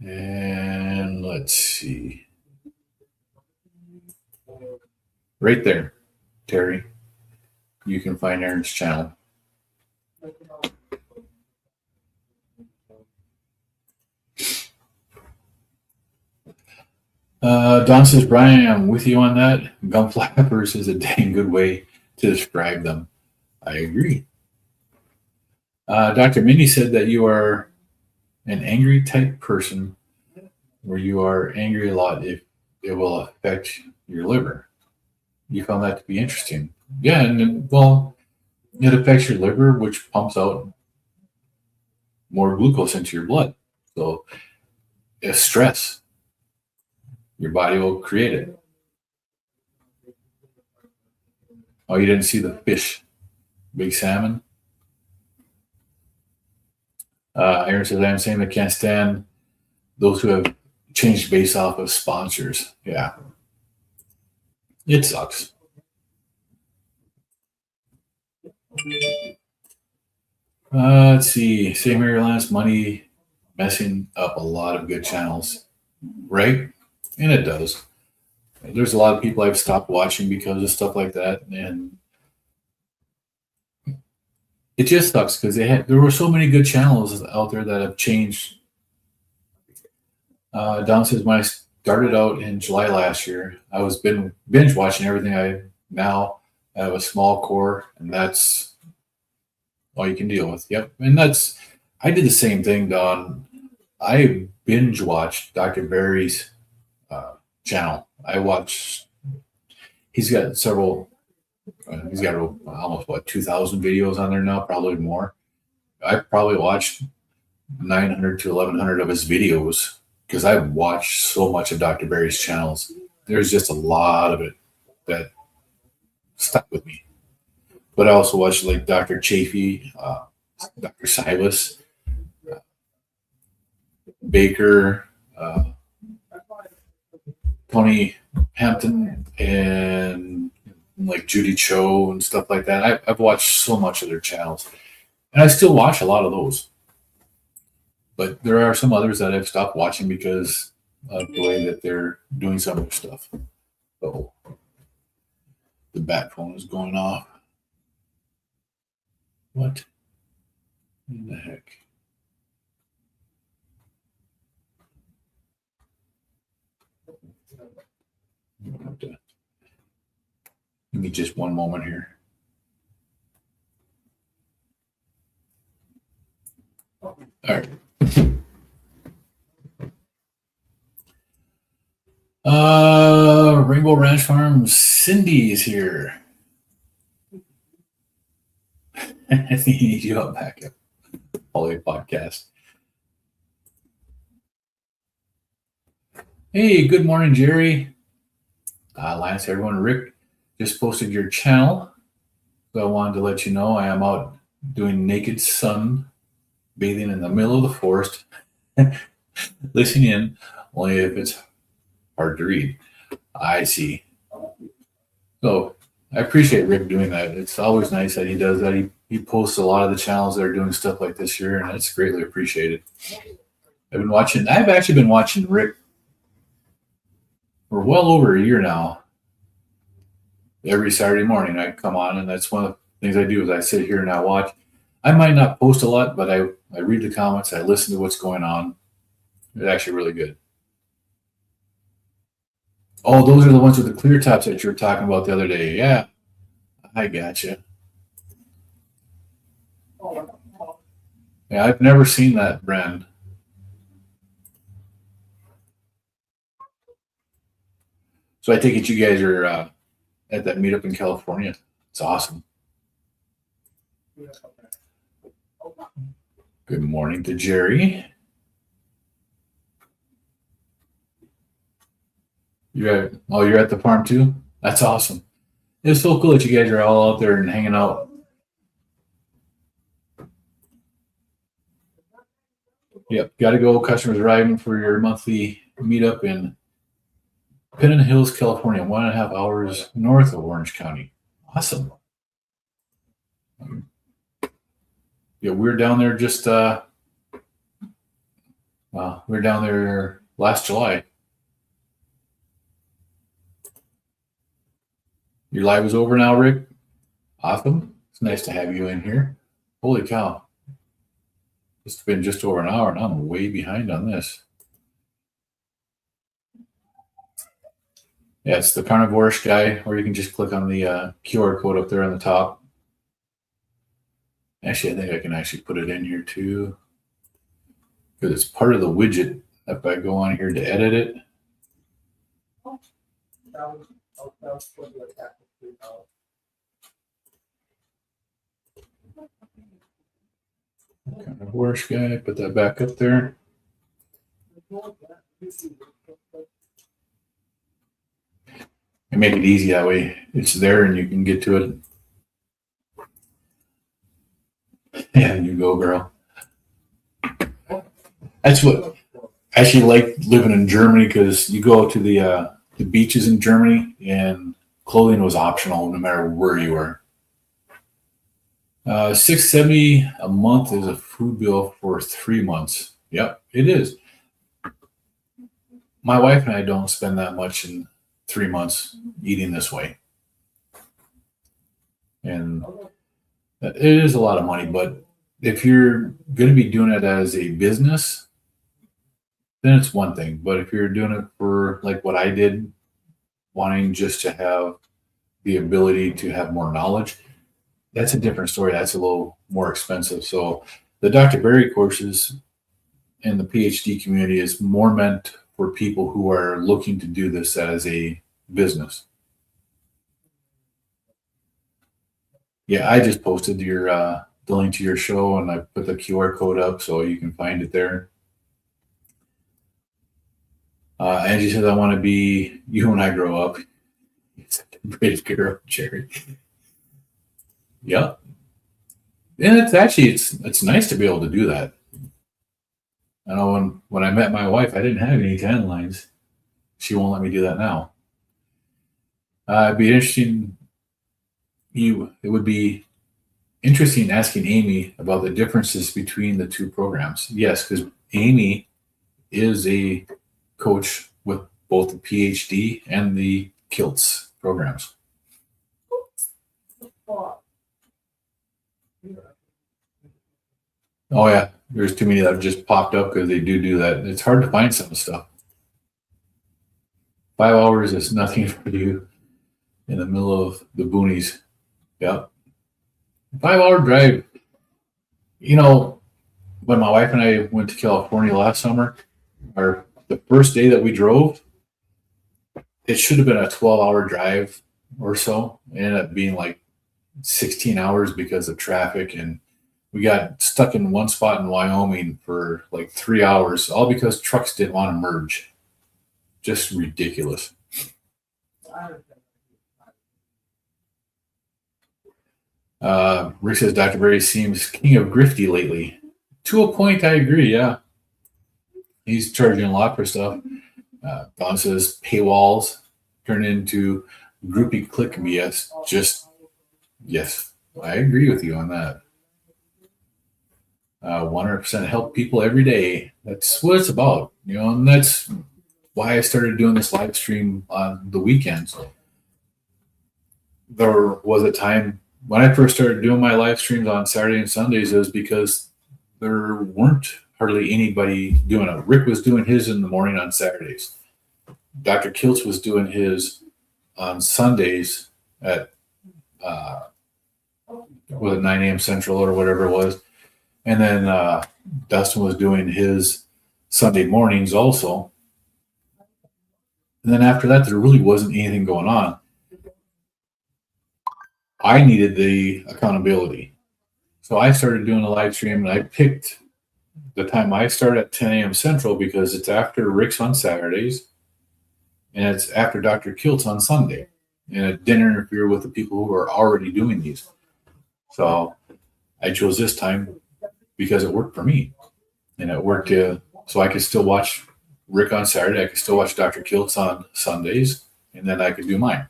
Speaker 2: And let's see. Right there, Terry. You can find Aaron's channel. Don says, Brian, I'm with you on that. Gum flappers is a dang good way to describe them. I agree. Dr. Minnie said that you are an angry type person where you are angry a lot if it will affect your liver. You found that to be interesting. Yeah, and well, it affects your liver, which pumps out more glucose into your blood. So if stress, your body will create it. Oh, you didn't see the fish, big salmon? Aaron says, I'm saying I can't stand those who have changed based off of sponsors. Yeah. It sucks. Let's see. Same here, Lance. Money messing up a lot of good channels, right? And it does. There's a lot of people I've stopped watching because of stuff like that, and it just sucks because there were so many good channels out there that have changed. Don says, when I started out in July last year, I was binge watching everything. I have a small core, and that's all you can deal with. Yep, and I did the same thing, Don. I binge watched Dr. Barry's channel. He's got several. He's got almost 2,000 videos on there now, probably more. I probably watched 900 to 1100 of his videos because I've watched so much of Dr. Barry's channels. There's just a lot of it that stuck with me. But I also watched like Dr. Chafee, Dr. Silas, Baker, Tony Hampton, and like Judy Cho and stuff like that. I've watched so much of their channels, and I still watch a lot of those. But there are some others that I've stopped watching because of the way that they're doing some of their stuff. So the bat phone is going off. What in the heck? Give me just one moment here. All right. Rainbow Ranch Farm, Cindy is here. I think you need you up back up. Poly podcast. Hey, good morning, Jerry. Lance, everyone. Rick just posted your channel. So I wanted to let you know I am out doing naked sun bathing in the middle of the forest, listening in, only if it's hard to read. I see. So I appreciate Rick doing that. It's always nice that he does that. He posts a lot of the channels that are doing stuff like this here, and it's greatly appreciated. I've actually been watching Rick for well over a year now. Every Saturday morning I come on, and that's one of the things I do is I sit here and I watch. I might not post a lot, but I read the comments, I listen to what's going on. It's actually really good. Oh, those are the ones with the clear tops that you were talking about the other day. Yeah, I gotcha. Yeah, I've never seen that brand. So I take it you guys are at that meetup in California. It's awesome. Good morning to Jerry. You're at the farm too? That's awesome. It's so cool that you guys are all out there and hanging out. Yep, got to go. Customers arriving for your monthly meetup in Pinnon Hills, California, 1.5 hours north of Orange County. Awesome. Yeah, we were down there we were down there last July. Your live is over now, Rick? Awesome. It's nice to have you in here. Holy cow. It's been just over an hour and I'm way behind on this. Yeah, it's the Carnivore guy, or you can just click on the QR code up there on the top. Actually, I think I can actually put it in here too, because it's part of the widget. If I go on here to edit it. Carnivore guy, put that back up there. And make it easy that way. It's there and you can get to it. Yeah, you go, girl. That's what I actually like living in Germany, because you go to the beaches in Germany and clothing was optional no matter where you were. $670 a month is a food bill for 3 months. Yep, it is. My wife and I don't spend that much in 3 months eating this way. And it is a lot of money, but if you're going to be doing it as a business, then it's one thing. But if you're doing it for like what I did, wanting just to have the ability to have more knowledge, that's a different story. That's a little more expensive. So the Dr. Barry courses in the PhD community is more meant for people who are looking to do this as a business. Yeah, I just posted your the link to your show, and I put the QR code up so you can find it there. Angie says, I want to be you when I grow up. British girl, Jerry. Yep. And it's nice to be able to do that. I know when I met my wife, I didn't have any tan lines. She won't let me do that now. It'd be interesting. It would be interesting asking Amy about the differences between the two programs. Yes, because Amy is a coach with both the PhD and the Kiltz programs. Oh yeah, there's too many that have just popped up because they do that. It's hard to find some stuff. 5 hours is nothing for you in the middle of the boonies. Yep. 5-hour drive. You know, when my wife and I went to California last summer, the first day that we drove, it should have been a 12-hour drive or so. It ended up being like 16 hours because of traffic, and we got stuck in one spot in Wyoming for like 3 hours, all because trucks didn't want to merge. Just ridiculous. Rick says Dr. Berry seems king of grifty lately. To a point, I agree, yeah. He's charging a lot for stuff. Don says paywalls turn into groupie click BS. Yes, I agree with you on that. 100% help people every day. That's what it's about, and that's why I started doing this live stream on the weekends. There was a time when I first started doing my live streams on Saturday and Sundays, it was because there weren't hardly anybody doing it. Rick was doing his in the morning on Saturdays. Dr. Kiltz was doing his on Sundays at 9 a.m. Central or whatever it was. And then Dustin was doing his Sunday mornings also. And then after that, there really wasn't anything going on. I needed the accountability. So I started doing a live stream, and I picked the time I start at 10 a.m. Central because it's after Rick's on Saturdays, and it's after Dr. Kiltz on Sunday. And it didn't interfere with the people who are already doing these. So I chose this time because it worked for me. And it worked so I could still watch Rick on Saturday. I could still watch Dr. Kiltz on Sundays, and then I could do mine.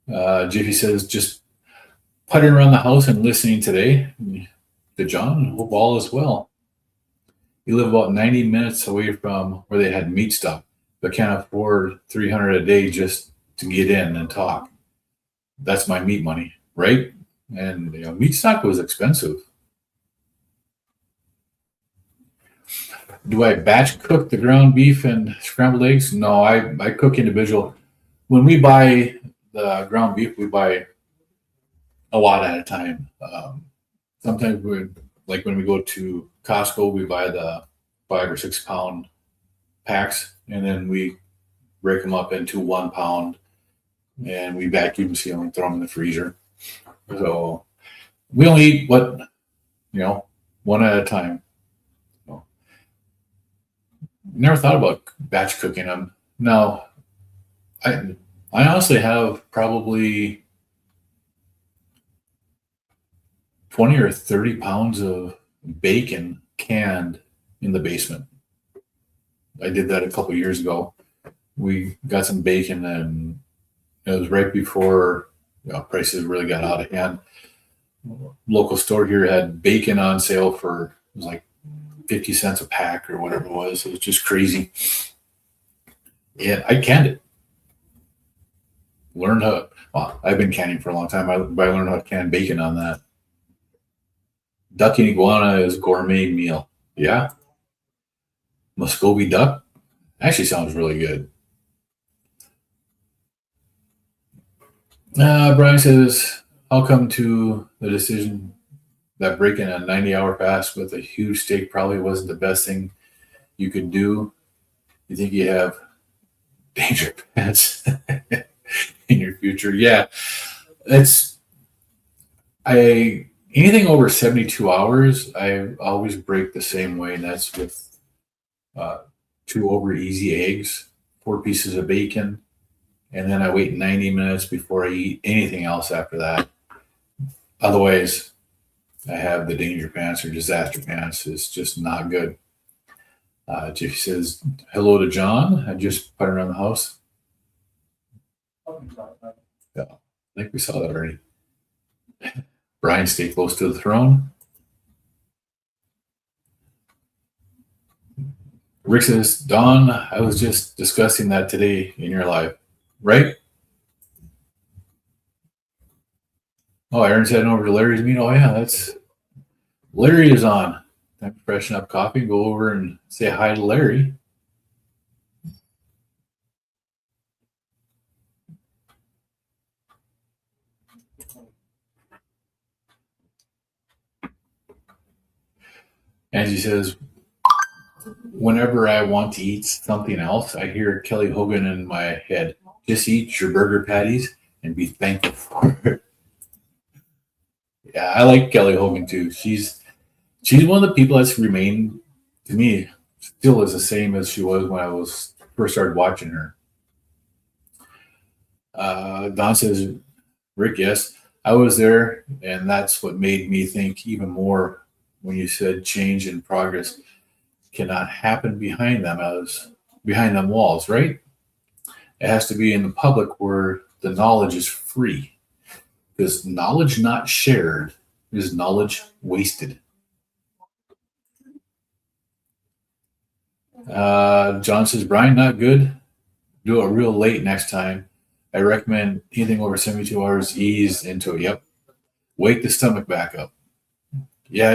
Speaker 2: Jiffy says, just putting around the house and listening today. To John, hope all is well. You live about 90 minutes away from where they had meat stuff, but can't afford $300 a day just to get in and talk. That's my meat money, right? And meat stock was expensive. Do I batch cook the ground beef and scrambled eggs? No, I cook individual. When we buy the ground beef, we buy a lot at a time. Sometimes when we go to Costco, we buy the 5 or 6 pound packs, and then we break them up into 1 pound, and we vacuum seal and throw them in the freezer. So we only eat one at a time. So, never thought about batch cooking them. Now, I honestly have probably 20 or 30 pounds of bacon canned in the basement. I did that a couple of years ago. We got some bacon, and it was right before prices really got out of hand. Local store here had bacon on sale for, it was like 50 cents a pack or whatever it was. It was just crazy. And I canned it. I've been canning for a long time. I learned how to can bacon on that. Duck and iguana is gourmet meal. Yeah. Muscovy duck actually sounds really good. Brian says, I'll come to the decision that breaking a 90-hour fast with a huge steak probably wasn't the best thing you could do. You think you have danger pants? in your future. Yeah, it's anything over 72 hours, I always break the same way, and that's with 2 over easy eggs, 4 pieces of bacon, and then I wait 90 minutes before I eat anything else after that. Otherwise, I have the danger pants or disaster pants. It's just not good. Jiffy says, hello to John. I just put around the house. Yeah, I think we saw that already. Brian, stay close to the throne. Rick says, Don, I was just discussing that today in your live, right? Oh, Aaron's heading over to Larry's meeting. Oh, yeah, that's Larry is on. Time to freshen up coffee, go over and say hi to Larry. As he says, whenever I want to eat something else, I hear Kelly Hogan in my head. Just eat your burger patties and be thankful for it. Yeah, I like Kelly Hogan too. She's one of the people that's remained, to me, still is the same as she was when I was first started watching her. Don says, Rick, yes, I was there, and that's what made me think even more when you said change and progress cannot happen behind them walls, right? It has to be in the public where the knowledge is free. Because knowledge not shared is knowledge wasted. John says, Brian, not good. Do it real late next time. I recommend anything over 72 hours, ease into it. Yep. Wake the stomach back up. Yeah,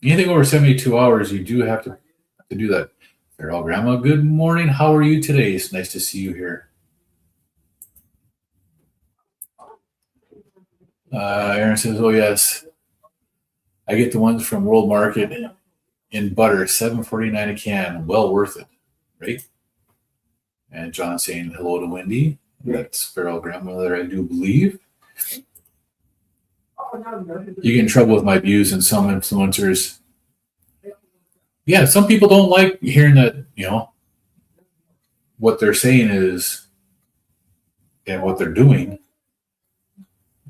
Speaker 2: anything over 72 hours, you do have to do that. Farewell, Grandma. Good morning. How are you today? It's nice to see you here. Aaron says, oh, yes. I get the ones from World Market in butter, $7.49 a can. Well worth it, right? And John saying hello to Wendy. That's Farewell Grandmother, I do believe. You get in trouble with my views and some influencers. Yeah, some people don't like hearing that, what they're saying is, and what they're doing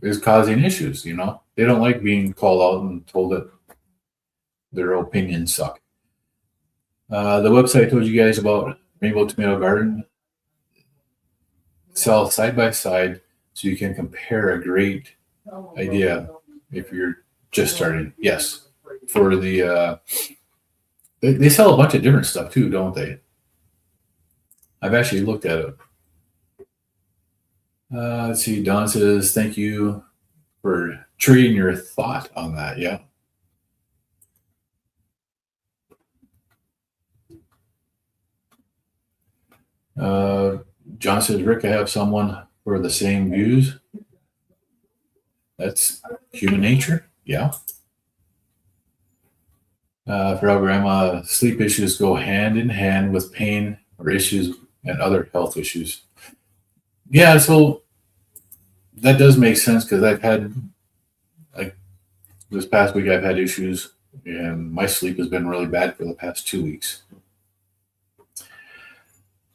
Speaker 2: is causing issues, They don't like being called out and told that their opinions suck. The website I told you guys about, Rainbow Tomato Garden, sell side by side so you can compare a great idea if you're just starting. Yes, for the they sell a bunch of different stuff too, don't they? I've actually looked at it. Let's see. Don says, thank you for trading your thought on that. Yeah. John says, Rick, I have someone for the same views. That's human nature. Yeah. For our grandma, sleep issues go hand in hand with pain or issues and other health issues. Yeah, so that does make sense because I've had, like this past week, I've had issues and my sleep has been really bad for the past 2 weeks.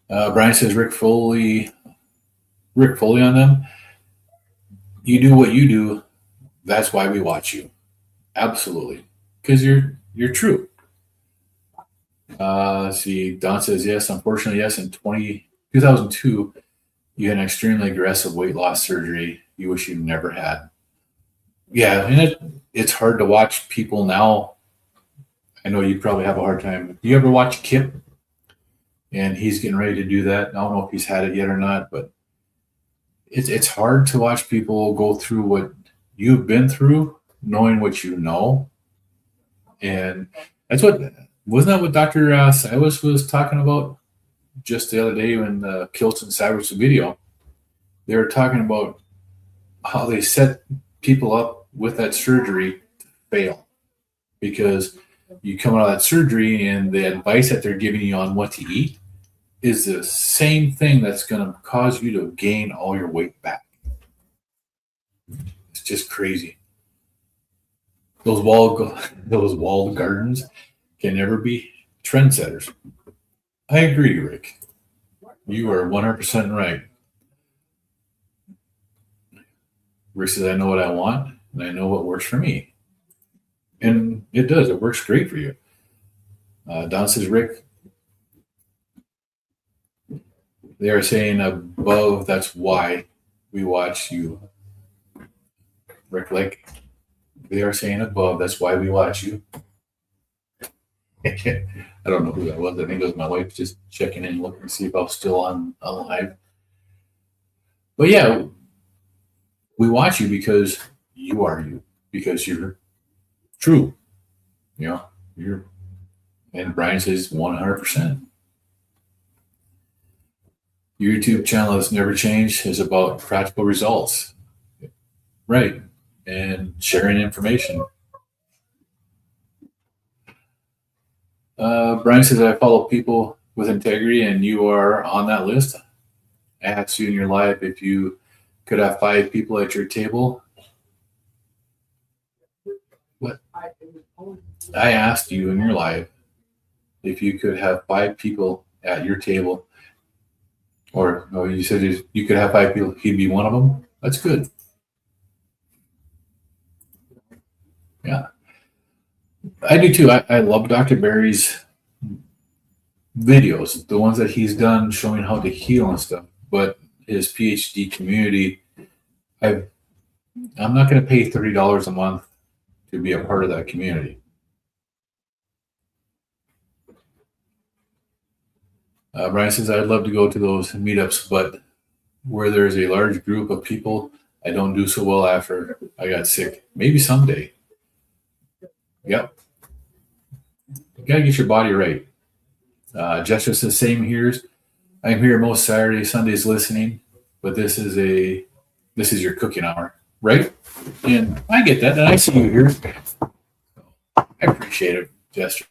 Speaker 2: Brian says, Rick Foley on them. You do what you do. That's why we watch you. Absolutely. Because you're true. Let's see. Don says, yes, unfortunately, yes. In 2002, you had an extremely aggressive weight loss surgery you wish you never had. Yeah, and it's hard to watch people now. I know you probably have a hard time. Do you ever watch Kip? And he's getting ready to do that. I don't know if he's had it yet or not, but it's hard to watch people go through what you've been through, knowing what you know. And that's wasn't that what Dr. Silas was talking about just the other day when the Kiltz and Silas video? They were talking about how they set people up with that surgery to fail because you come out of that surgery and the advice that they're giving you on what to eat is the same thing that's going to cause you to gain all your weight back. It's just crazy. Those walled gardens can never be trendsetters. I agree, Rick. You are 100% right. Rick says, I know what I want, and I know what works for me. And it does. It works great for you. Don says, Rick, they are saying above, that's why we watch you. Rick, like, they are saying above, that's why we watch you. I don't know who that was. I think it was my wife just checking in, looking to see if I was still on live. But yeah, we watch you because you are you, because you're true. You know, and Brian says 100%. Your YouTube channel has never changed. It's about practical results. Right. And sharing information. Brian says, I follow people with integrity, and you are on that list. I asked you in your live if you could have 5 people at your table. What? I asked you in your live if you could have 5 people at your table, or you said you could have 5 people, he'd be one of them. That's good. Yeah. I do too. I love Dr. Barry's videos, the ones that he's done showing how to heal and stuff. But his PhD community, I'm not going to pay $30 a month to be a part of that community. Brian says, I'd love to go to those meetups, but where there's a large group of people, I don't do so well after I got sick. Maybe someday. Yep. You got to get your body right. Jessica says, same here. I'm here most Saturdays, Sundays listening, but this is your cooking hour, right? And I get that, and I see you here. I appreciate it, Jessica.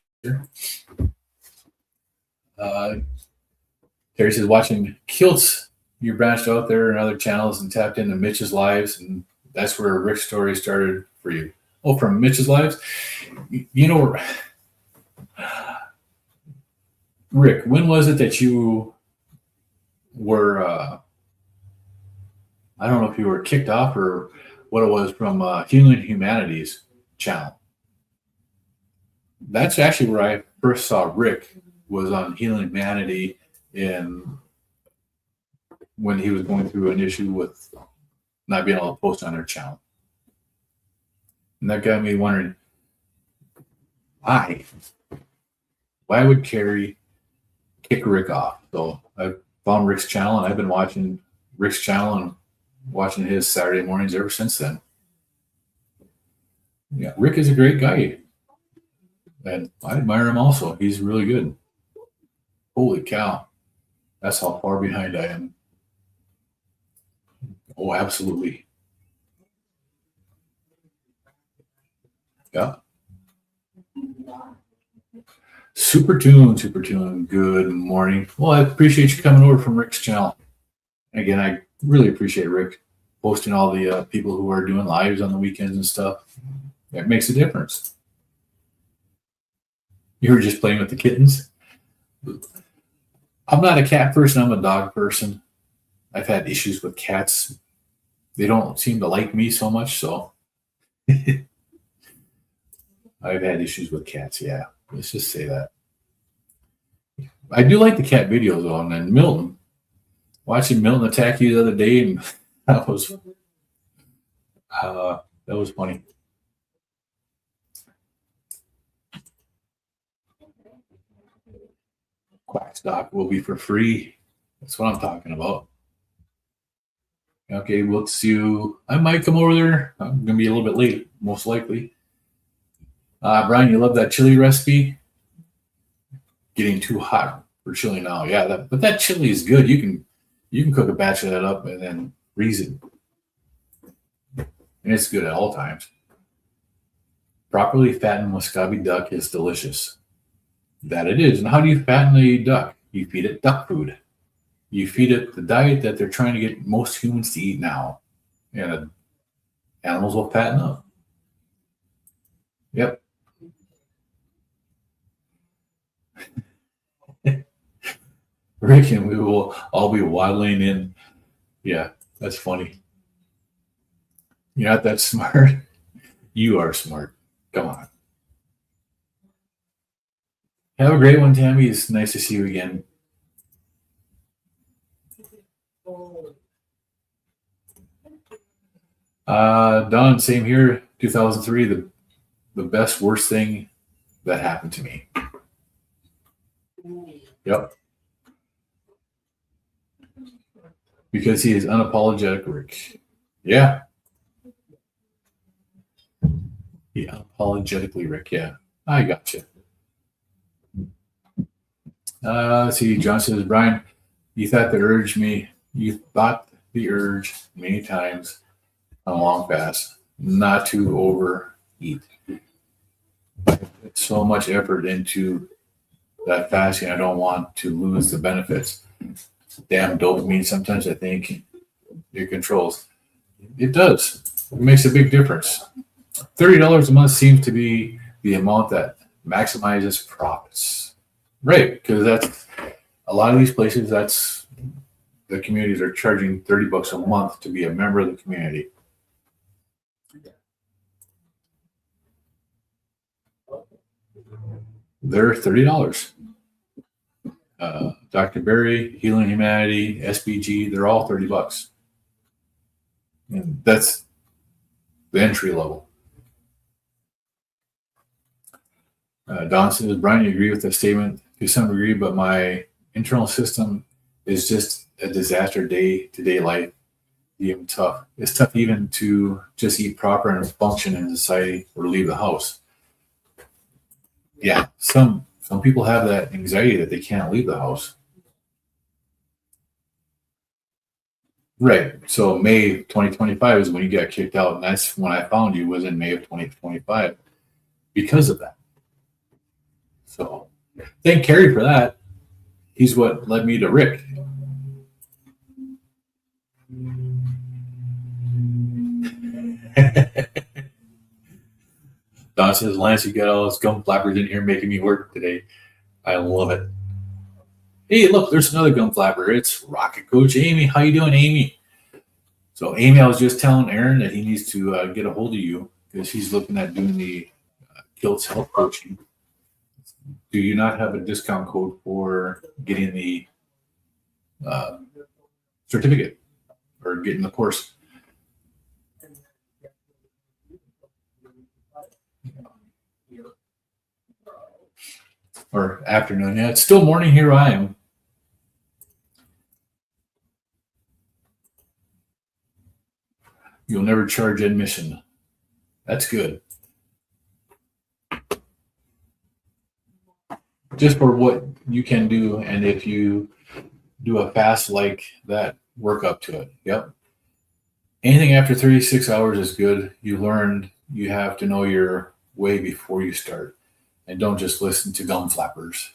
Speaker 2: Terry says, watching Kiltz, you branched out there and other channels and tapped into Mitch's lives, and that's where Rick's story started for you. Oh, from Mitch's lives? You know, Rick, when was it that you were, I don't know if you were kicked off or what it was from Healing Humanities channel? That's actually where I first saw Rick, was on Healing Humanity, and when he was going through an issue with not being able to post on their channel. And that got me wondering, why would Carrie kick Rick off? So I found Rick's channel, and I've been watching Rick's channel and watching his Saturday mornings ever since then. Yeah, Rick is a great guy, and I admire him also. He's really good. Holy cow. That's how far behind I am. Oh, absolutely. Yeah. Super Tune. Good morning. Well, I appreciate you coming over from Rick's channel. Again, I really appreciate Rick posting all the people who are doing lives on the weekends and stuff. It makes a difference. You were just playing with the kittens. I'm not a cat person. I'm a dog person. I've had issues with cats. They don't seem to like me so much, so I've had issues with cats. Yeah, let's just say that. I do like the cat videos though, and then Milton. Watching Milton attack you the other day, and that was funny. Quack stock will be for free. That's what I'm talking about. Okay, we'll see you. I might come over there. I'm going to be a little bit late, most likely. Brian, you love that chili recipe? Getting too hot for chili now. Yeah, but that chili is good. You can cook a batch of that up and then freeze it. And it's good at all times. Properly fattened Muscovy duck is delicious. That it is. And how do you fatten a duck? You feed it duck food. You feed it the diet that they're trying to get most humans to eat now. And animals will fatten up. Yep. Rick and we will all be waddling in. Yeah, that's funny. You're not that smart. You are smart. Come on. Have a great one, Tammy. It's nice to see you again. Don, same here. 2003, the best, worst thing that happened to me. Yep. Because he is unapologetic, Rick. Yeah. Yeah, unapologetically, Rick. Yeah, I got you. Let's see. John says, Brian, you thought the urge many times on a long fast not to overeat. It's so much effort into that fasting. I don't want to lose the benefits. Damn dopamine. Sometimes I think it controls. It does. It makes a big difference. $30 a month seems to be the amount that maximizes profits. Right, because that's a lot of these places, that's the communities are charging $30 a month to be a member of the community. They're $30. Dr. Berry, Healing Humanity, SBG, they're all $30. And that's the entry level. Don says, Brian, you agree with the statement to some degree, but my internal system is just a disaster day-to-day life. Even tough. It's tough even to just eat proper and function in society or leave the house. Yeah, some people have that anxiety that they can't leave the house. Right. So May 2025 is when you got kicked out, and that's when I found you, was in May of 2025 because of that. So thank Kerry for that. He's what led me to Rick. Don says, Lance, you got all those gum flappers in here making me work today. I love it. Hey, look, there's another gum flapper. It's Rocket Coach Amy. How you doing, Amy? So, Amy, I was just telling Aaron that he needs to get a hold of you because he's looking at doing the Kiltz health coaching. Do you not have a discount code for getting the certificate or getting the course? Or afternoon. Yeah, it's still morning here. I am. You'll never charge admission. That's good. Just for what you can do, and if you do a fast like that, work up to it. Yep. Anything after 36 hours is good. You learned you have to know your way before you start. And don't just listen to gum flappers.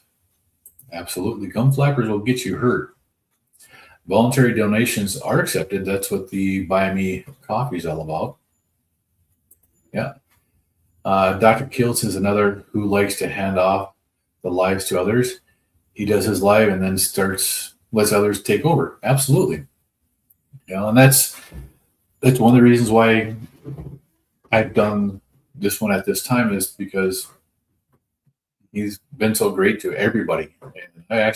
Speaker 2: Absolutely. Gum flappers will get you hurt. Voluntary donations are accepted. That's what the Buy Me coffee is all about. Yeah. Dr. Kiltz is another who likes to hand off the lives to others. He does his live and then lets others take over. Absolutely. You know, and that's one of the reasons why I've done this one at this time, is because he's been so great to everybody. And I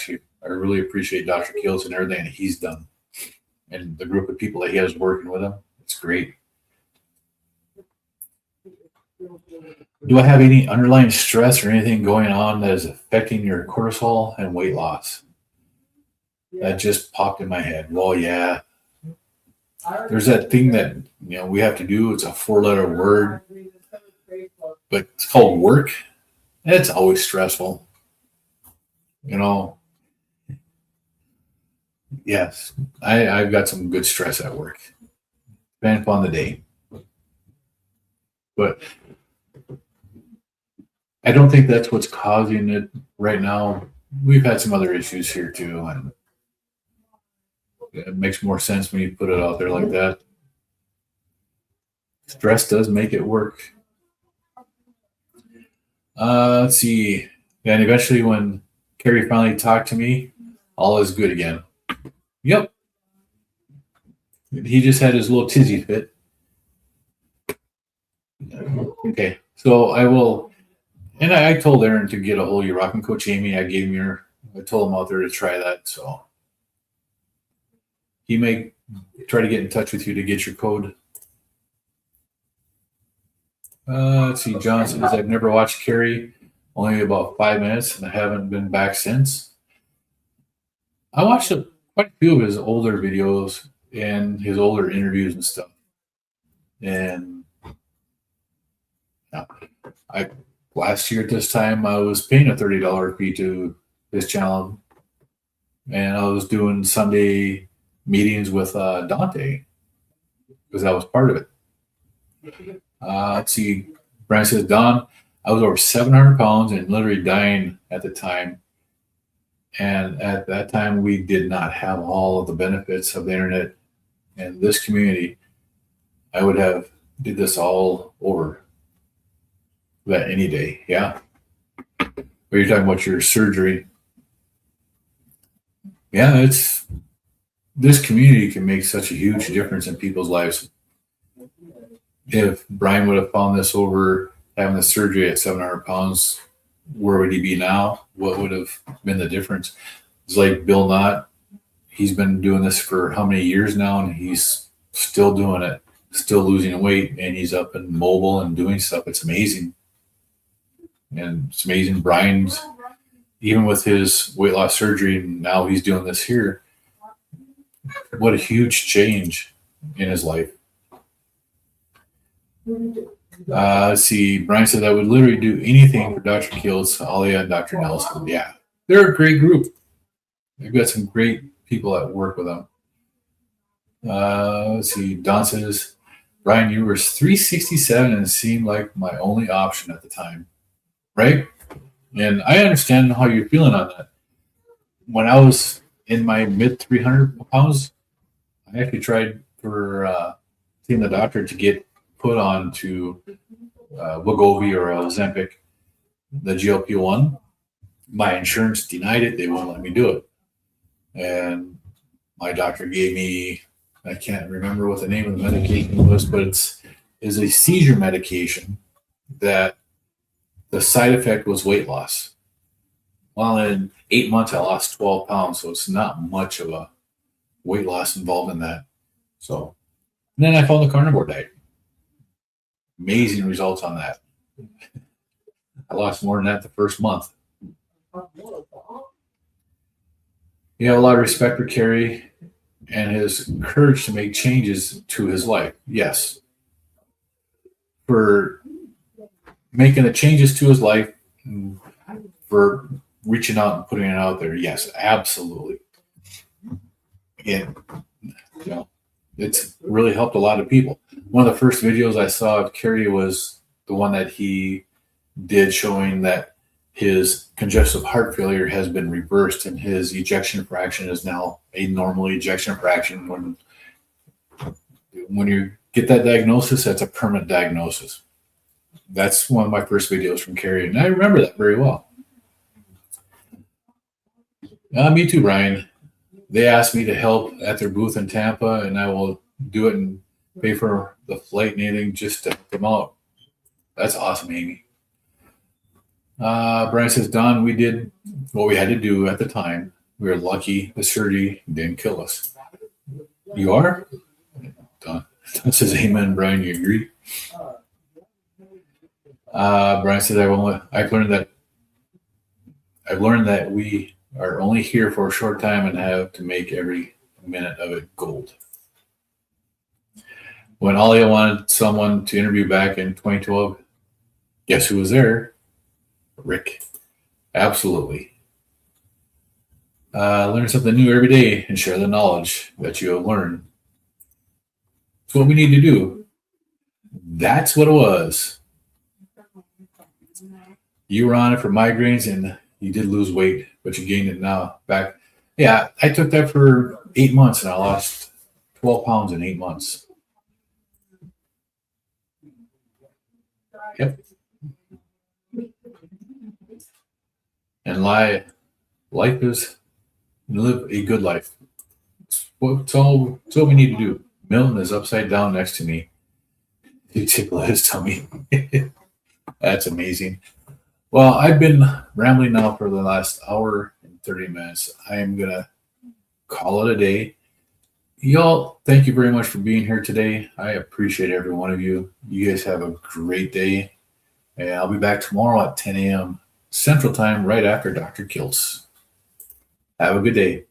Speaker 2: really appreciate Dr. Kiltz and everything that he's done and the group of people that he has working with him. It's great. Do I have any underlying stress or anything going on that is affecting your cortisol and weight loss? That just popped in my head. Well, yeah. There's that thing that we have to do. It's a 4-letter word, but it's called work. It's always stressful. Yes, I've got some good stress at work. Depending upon the day. But I don't think that's what's causing it right now. we've had some other issues here too, and it makes more sense when you put it out there like that. Stress does make it work. Let's see. And eventually, when Carrie finally talked to me, all is good again. Yep. He just had his little tizzy fit. Okay. So I will, and I told Aaron to get a hold of your rocking coach Amy. I gave him I told him out there to try that. So he may try to get in touch with you to get your code. Let's see. John says, I've never watched Carrie, only about 5 minutes, and I haven't been back since. I watched quite a few of his older videos and his older interviews and stuff. And last year at this time, I was paying a $30 fee to his channel, and I was doing Sunday meetings with Dante because that was part of it. Let's see. Brian says, Don, I was over 700 pounds and literally dying at the time. And at that time, we did not have all of the benefits of the internet and this community. I would have did this all over that any day. Yeah. But you're talking about your surgery. Yeah, this community can make such a huge difference in people's lives. If Brian would have found this over having the surgery at 700 pounds, where would he be now? What would have been the difference? It's like Bill Knott. He's been doing this for how many years now, and he's still doing it, still losing weight, and he's up and mobile and doing stuff. It's amazing. And it's amazing. Brian's, even with his weight loss surgery, now he's doing this here. What a huge change in his life. Let's see. Brian said I would literally do anything for Dr. Kiltz, Alia, and Dr. Nelson. Yeah, they're a great group. They've got some great people that work with them. Let's see. Don says, Brian, you were 367 and it seemed like my only option at the time. Right? And I understand how you're feeling on that. When I was in my mid 300 pounds, I actually tried for seeing the doctor to get put on to Wegovy or Ozempic, the GLP-1. My insurance denied it. They won't let me do it. And my doctor gave me, I can't remember what the name of the medication was, but is a seizure medication that the side effect was weight loss. Well, in 8 months, I lost 12 pounds, so it's not much of a weight loss involved in that. So, and then I found the carnivore diet. Amazing results on that. I lost more than that the first month. You have a lot of respect for Kerry and his courage to make changes to his life. Yes. For making the changes to his life, for reaching out and putting it out there. Yes, absolutely. Again, it's really helped a lot of people. One of the first videos I saw of Kerry was the one that he did showing that his congestive heart failure has been reversed and his ejection fraction is now a normal ejection fraction. When you get that diagnosis, that's a permanent diagnosis. That's one of my first videos from Kerry, and I remember that very well. Me too, Brian. They asked me to help at their booth in Tampa, and I will do it and pay for the flight and anything just to help them out. That's awesome, Amy. Brian says, Don, we did what we had to do at the time. We were lucky the surgery didn't kill us. You are? Don says, amen, Brian, you agree? Brian says, I've learned that we are only here for a short time and have to make every minute of it gold. When Alia wanted someone to interview back in 2012, guess who was there? Rick. Absolutely. Learn something new every day and share the knowledge that you have learned. It's what we need to do. That's what it was. You were on it for migraines and you did lose weight. but you gained it now back. Yeah, I took that for 8 months and I lost 12 pounds in 8 months. Yep. And life is live a good life. It's all we need to do. Milton is upside down next to me. You tickle his tummy. That's amazing. Well, I've been rambling now for the last hour and 30 minutes. I am going to call it a day. Y'all, thank you very much for being here today. I appreciate every one of you. You guys have a great day. And I'll be back tomorrow at 10 a.m. Central Time right after Dr. Kiltz. Have a good day.